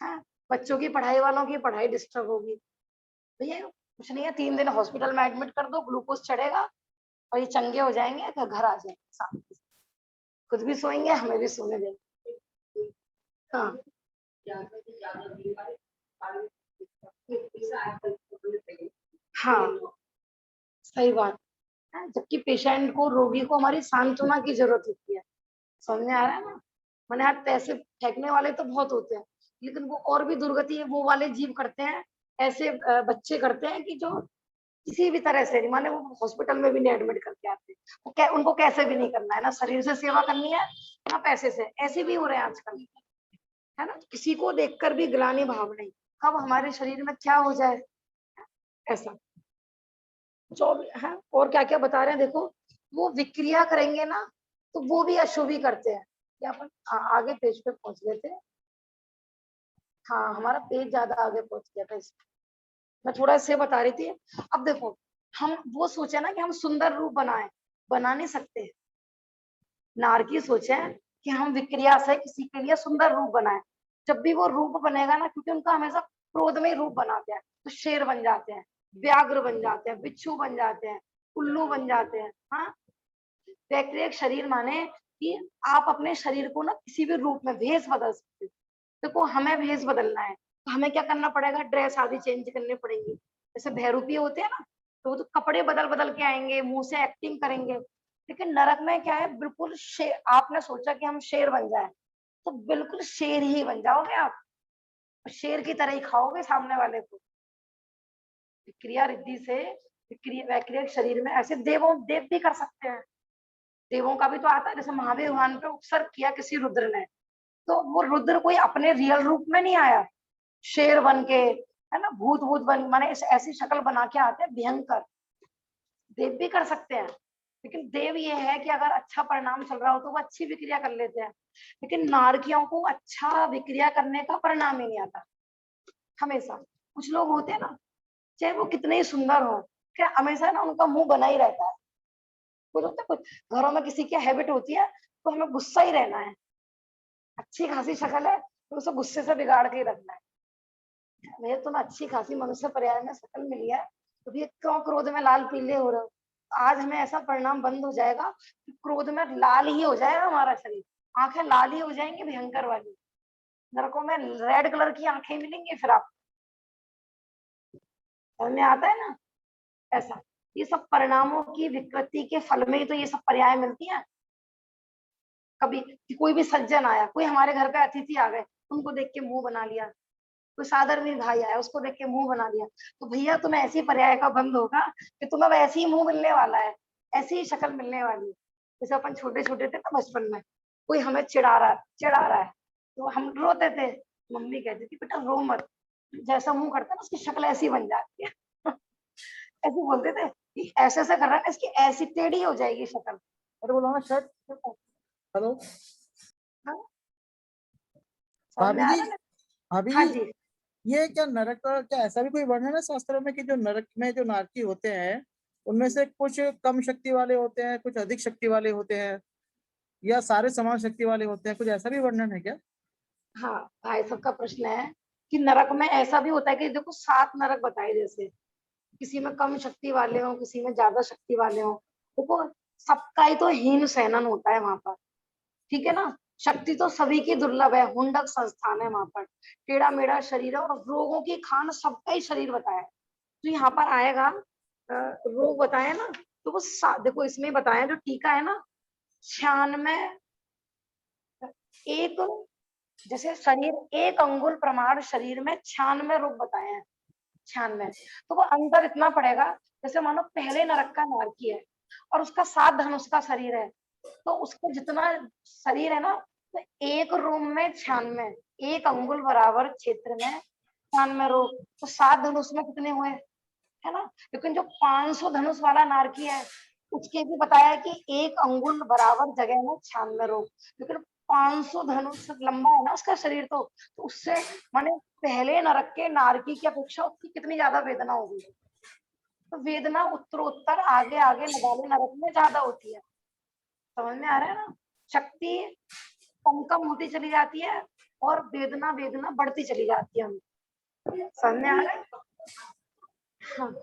है, बच्चों की पढ़ाई वालों की पढ़ाई डिस्टर्ब होगी। भैया कुछ नहीं है, 3 दिन हॉस्पिटल में एडमिट कर दो, ग्लूकोज चढ़ेगा और ये चंगे हो जाएंगे, तो घर आ जाएंगे शाम को। खुद भी सोएंगे, हमें भी सोने देंगे। हाँ, हाँ, सही बात है। जबकि पेशेंट को, रोगी को हमारी सांत्वना की जरूरत होती है, समझ में आ रहा है ना। मैंने हाथ पैसे फेंकने वाले तो बहुत होते हैं, लेकिन वो और भी दुर्गति वो वाले जीव करते हैं, ऐसे बच्चे करते हैं कि जो किसी भी तरह से, माने वो हॉस्पिटल में भी नहीं एडमिट करके आते, वो उनको कैसे भी नहीं करना है ना, शरीर से सेवा करनी है ना पैसे से, ऐसे भी हो रहे हैं आजकल, है ना। किसी को देखकर भी ग्लानि भाव नहीं, कब हमारे शरीर में क्या हो जाए, ऐसा। जो है और क्या क्या बता रहे हैं देखो, वो विक्रिया करेंगे ना तो वो भी अशुभ ही करते हैं। या अपन आगे पेज पे पहुंच गए थे, हाँ, हमारा पेज ज्यादा आगे पहुंच गया था इसमें, मैं थोड़ा इससे बता रही थी। अब देखो, हम वो सोचे ना कि हम सुंदर रूप बनाए, बना नहीं सकते। नारकी सोचे कि हम विक्रिया से किसी के लिए सुंदर रूप बनाए। जब भी वो रूप बनेगा ना, क्योंकि उनका हमेशा क्रोध में रूप बनाते हैं, तो शेर बन जाते हैं, व्याघ्र बन जाते हैं, बिच्छू बन जाते हैं, उल्लू बन जाते हैं। हाँ, वैक्रिक शरीर माने कि आप अपने शरीर को ना किसी भी रूप में भेष बदल सकते हो। देखो हमें भेष बदलना है तो हमें क्या करना पड़ेगा, ड्रेस आदि चेंज करनी पड़ेगी। जैसे भैरूपी होते हैं ना, तो वो तो कपड़े बदल बदल के आएंगे, मुंह से एक्टिंग करेंगे। लेकिन नरक में क्या है, बिल्कुल शेर। आपने सोचा कि हम शेर बन जाए, तो बिल्कुल शेर ही बन जाओगे आप, शेर की तरह ही खाओगे सामने वाले को। क्रिया रिद्धि से वैक्रिक शरीर में ऐसे देव भी कर सकते हैं। देवों का भी तो आता है, जैसे महावीर भगवान पे उपसर्ग किया किसी रुद्र ने, तो वो रुद्र कोई अपने रियल रूप में नहीं आया, शेर बन के, है ना, भूत भूत बन, माने ऐसी शक्ल बना के आते हैं भयंकर। देव भी कर सकते हैं, लेकिन देव ये है कि अगर अच्छा परिणाम चल रहा हो तो वो अच्छी विक्रिया कर लेते हैं, लेकिन नारकियों को अच्छा विक्रिया करने का परिणाम ही नहीं आता हमेशा। कुछ लोग होते हैं ना, चाहे वो कितने ही सुंदर हो, क्या हमेशा ना उनका मुंह बना ही रहता है। कुछ होता है, कुछ घरों में किसी की हैबिट होती है तो हमें गुस्सा ही रहना है, अच्छी खासी शक्ल है तो उसे गुस्से से बिगाड़ के ही रखना है। भैया तुम्हें अच्छी खासी मनुष्य पर्याय में शक्ल मिली है, तो भैया क्यों क्रोध में लाल पीले हो रहे हो? आज हमें ऐसा परिणाम बंद हो जाएगा कि क्रोध में लाल ही हो जाएगा हमारा शरीर, आंखें लाल ही हो जाएंगी भयंकर वाली, नरकों में रेड कलर की आंखें मिलेंगी फिर आप, समझ में आता है ना? ऐसा ये सब परिणामों की विकृति के फल में ही तो ये सब पर्याय मिलती हैं। कभी कि कोई भी सज्जन आया, कोई हमारे घर पे अतिथि आ गए, उनको देख के मुंह बना लिया, कोई साधारण भाई आया उसको देख के मुंह बना लिया, तो भैया तुम्हें ऐसी पर्याय का बंद होगा कि तुम्हें वैसे ही मुंह मिलने वाला है, ऐसी ही शक्ल मिलने वाली है। जैसे अपन छोटे छोटे थे ना बचपन में, कोई हमें चिढ़ा रहा है तो हम रोते थे, मम्मी कहती थी बेटा रो मत, जैसा मुंह करता है ना उसकी शक्ल ऐसी बन जाती है ऐसे बोलते थे कि ऐसे ऐसे कर रहा है इसकी ऐसी टेढ़ी हो जाएगी शक्ल। अरे बोलो ना शर्ट। हेलो समझ में भाभी आ जी, रहा है ना? भाभी हाँ जी, जी, ये क्या नरक का क्या ऐसा भी कोई वर्णन है शास्त्रों में कि जो नरक में जो नारकी होते हैं उनमें से कुछ कम शक्ति वाले होते हैं, कुछ अधिक शक्ति वाले होते हैं, या सारे समान शक्ति वाले होते हैं? कुछ ऐसा भी वर्णन है क्या? हाँ भाई सबका प्रश्न है कि नरक में ऐसा भी होता है कि देखो 7 नरक बताए, जैसे किसी में कम शक्ति वाले हो, किसी में ज्यादा शक्ति वाले हो, देखो सबका ही तो हीन सहनन होता है वहां पर, ठीक है ना? शक्ति तो सभी की दुर्लभ है, हुंडक संस्थान है वहां पर, टेढ़ा मेढ़ा शरीर है और रोगों की खान सबका ही शरीर बताया है। तो यहाँ पर आएगा रोग बताया ना, तो वो देखो इसमें बताया जो टीका है ना, 96 एक, जैसे शरीर एक अंगुल प्रमाण शरीर में 96 रोग बताए हैं, 96, तो वो अंतर इतना पड़ेगा जैसे मानो पहले नरक का नारकी है और उसका 7 धनुष का शरीर है, तो उसको जितना शरीर है ना, तो एक रूम में 96, एक अंगुल बराबर क्षेत्र में 96 रोग, तो 7 धनुष में कितने हुए, है ना? लेकिन जो 500 धनुष वाला नारकी है उसके भी बताया कि एक अंगुल बराबर जगह में 96 रोग, लेकिन 500 धनुष लंबा है ना उसका शरीर, तो उससे माने पहले नरक के नारकी की अपेक्षा उसकी कितनी ज्यादा वेदना होगी, तो वेदना उत्तरोत्तर आगे आगे नवाले नरक में ज्यादा होती है। समझ में आ रहा है ना? शक्ति कम कम होती चली जाती है और वेदना वेदना बढ़ती चली जाती है हमें। समझ में आ रहा है? हाँ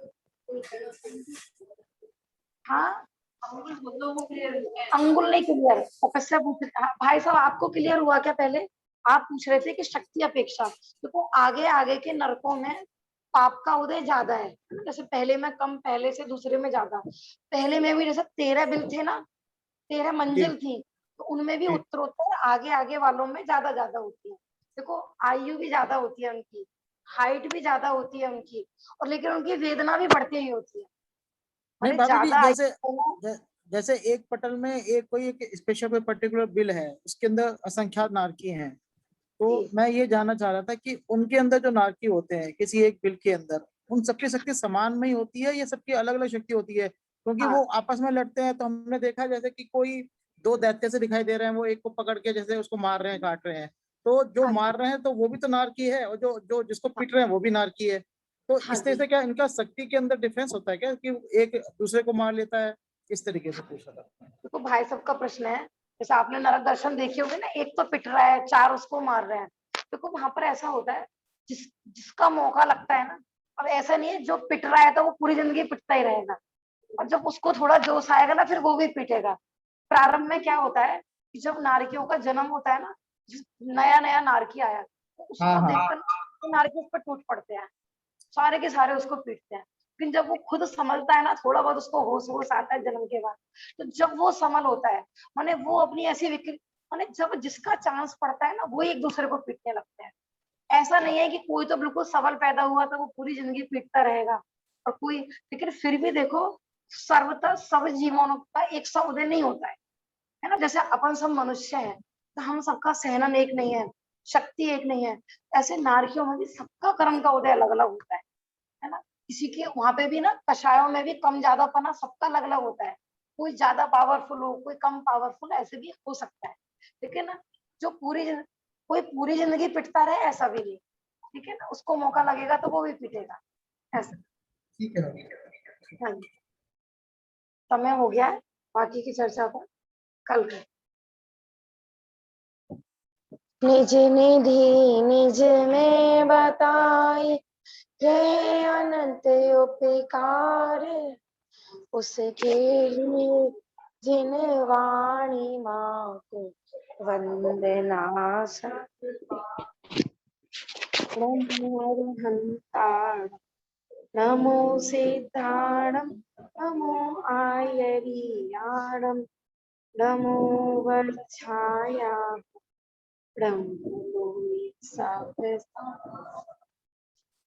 हाँ, अंगुल नहीं क्लियर, तपस्या पूछ रहे, हाँ, भाई साहब आपको क्लियर हुआ क्या? पहले आप पूछ रहे थे कि शक्ति अपेक्षा, देखो आगे आगे के नरकों में पाप का उदय ज्यादा है, जैसे पहले में कम, पहले से दूसरे में ज्यादा, पहले में भी जैसे 13 बिल थे ना, 13 जी मंजिल थी, तो उनमें भी जी। उत्तरोत्तर आगे आगे वालों में ज्यादा ज्यादा होती है। देखो आयु भी ज्यादा होती है उनकी, हाइट भी ज्यादा होती है उनकी, और लेकिन उनकी वेदना भी बढ़ती ही होती है, नहीं माने भाभी जी, ज्यादा जैसे आयु जैसे एक पटल में एक स्पेशल कोई पर्टिकुलर बिल है, उसके अंदर असंख्यात नारकी हैं, तो जी मैं ये जानना चाह रहा था कि उनके अंदर जो नारकी होते हैं किसी एक बिल के अंदर, उन सबकी शक्ति समान में ही होती है या सबकी अलग अलग शक्ति होती है? क्योंकि हाँ वो आपस में लड़ते हैं तो हमने देखा जैसे कि कोई दो दैत्य से दिखाई दे रहे हैं, वो एक को पकड़ के जैसे उसको मार रहे हैं, काट रहे हैं, तो जो हाँ जी मार रहे हैं तो वो भी तो नारकी है, और जो जो जिसको हाँ, पीट रहे हैं वो भी नारकी है। तो हाँ इस तरह जी, से क्या इनका शक्ति के अंदर डिफरेंस होता है क्या, कि एक दूसरे को मार लेता है? इस तरीके से पूछ रहा था। देखो भाई सबका प्रश्न है, जैसे आपने नरक दर्शन देखी होगी ना, एक तो पिट रहा है, 4 उसको मार रहे हैं, देखो वहां पर ऐसा होता है जिसका मौका लगता है ना, अब ऐसा नहीं है जो पिट रहा है तो वो पूरी जिंदगी पिटता ही रहेगा, और जब उसको थोड़ा जोश आएगा ना फिर वो भी पीटेगा। प्रारंभ में क्या होता है कि जब नारकियों का जन्म होता है ना, नया नया नारकी आया तो हाँ उसको हाँ। देखकर तो नारकी उस पर टूट पड़ते हैं, सारे के सारे उसको पीटते हैं, लेकिन जब वो खुद संभलता है ना, थोड़ा बहुत उसको होश होश आता है जन्म के बाद, तो जब वो संभल होता है, माने वो अपनी ऐसी विक्री, माने जब जिसका चांस पड़ता है ना वो एक दूसरे को पीटने लगते हैं। ऐसा नहीं है कि कोई तो बिल्कुल सबल पैदा हुआ तो वो पूरी जिंदगी पीटता रहेगा और कोई, लेकिन फिर भी देखो सर्वतः सब जीवों का एक सा उदय नहीं होता है, है ना। जैसे अपन सब मनुष्य हैं तो हम सबका सहनन एक नहीं है, शक्ति एक नहीं है, ऐसे नारियों में भी सबका कर्म का उदय अलग अलग होता है ना। किसी के वहां पे भी ना कषायों में भी कम ज्यादापना सबका अलग अलग होता है, कोई ज्यादा पावरफुल हो कोई कम पावरफुल, ऐसे भी हो सकता है। ठीक है ना। जो कोई पूरी जिंदगी पिटता रहे ऐसा भी नहीं, ठीक है ना, उसको मौका लगेगा तो वो भी पिटेगा ऐसा। ठीक है। हाँ जी, समय हो गया है, बाकी की चर्चा को कल करें। निज निधि निज में बताई यह अनंत उपकार, उसके लिए जिन वाणी माँ को वंदना हंताड़, नमो सिद्धाणम, नमो आयरियाणम, नमो वज्राया, नमो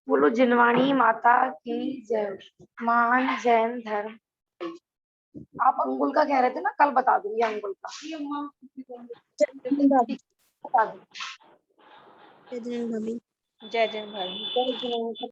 बोलो जिनवाणी माता की जय। महान जैन धर्म। आप अंगुल का कह रहे थे ना, कल बता दूंगी अंगुल का, बता दूंगी। जय जय भाभी। जय जिनेन्द्र।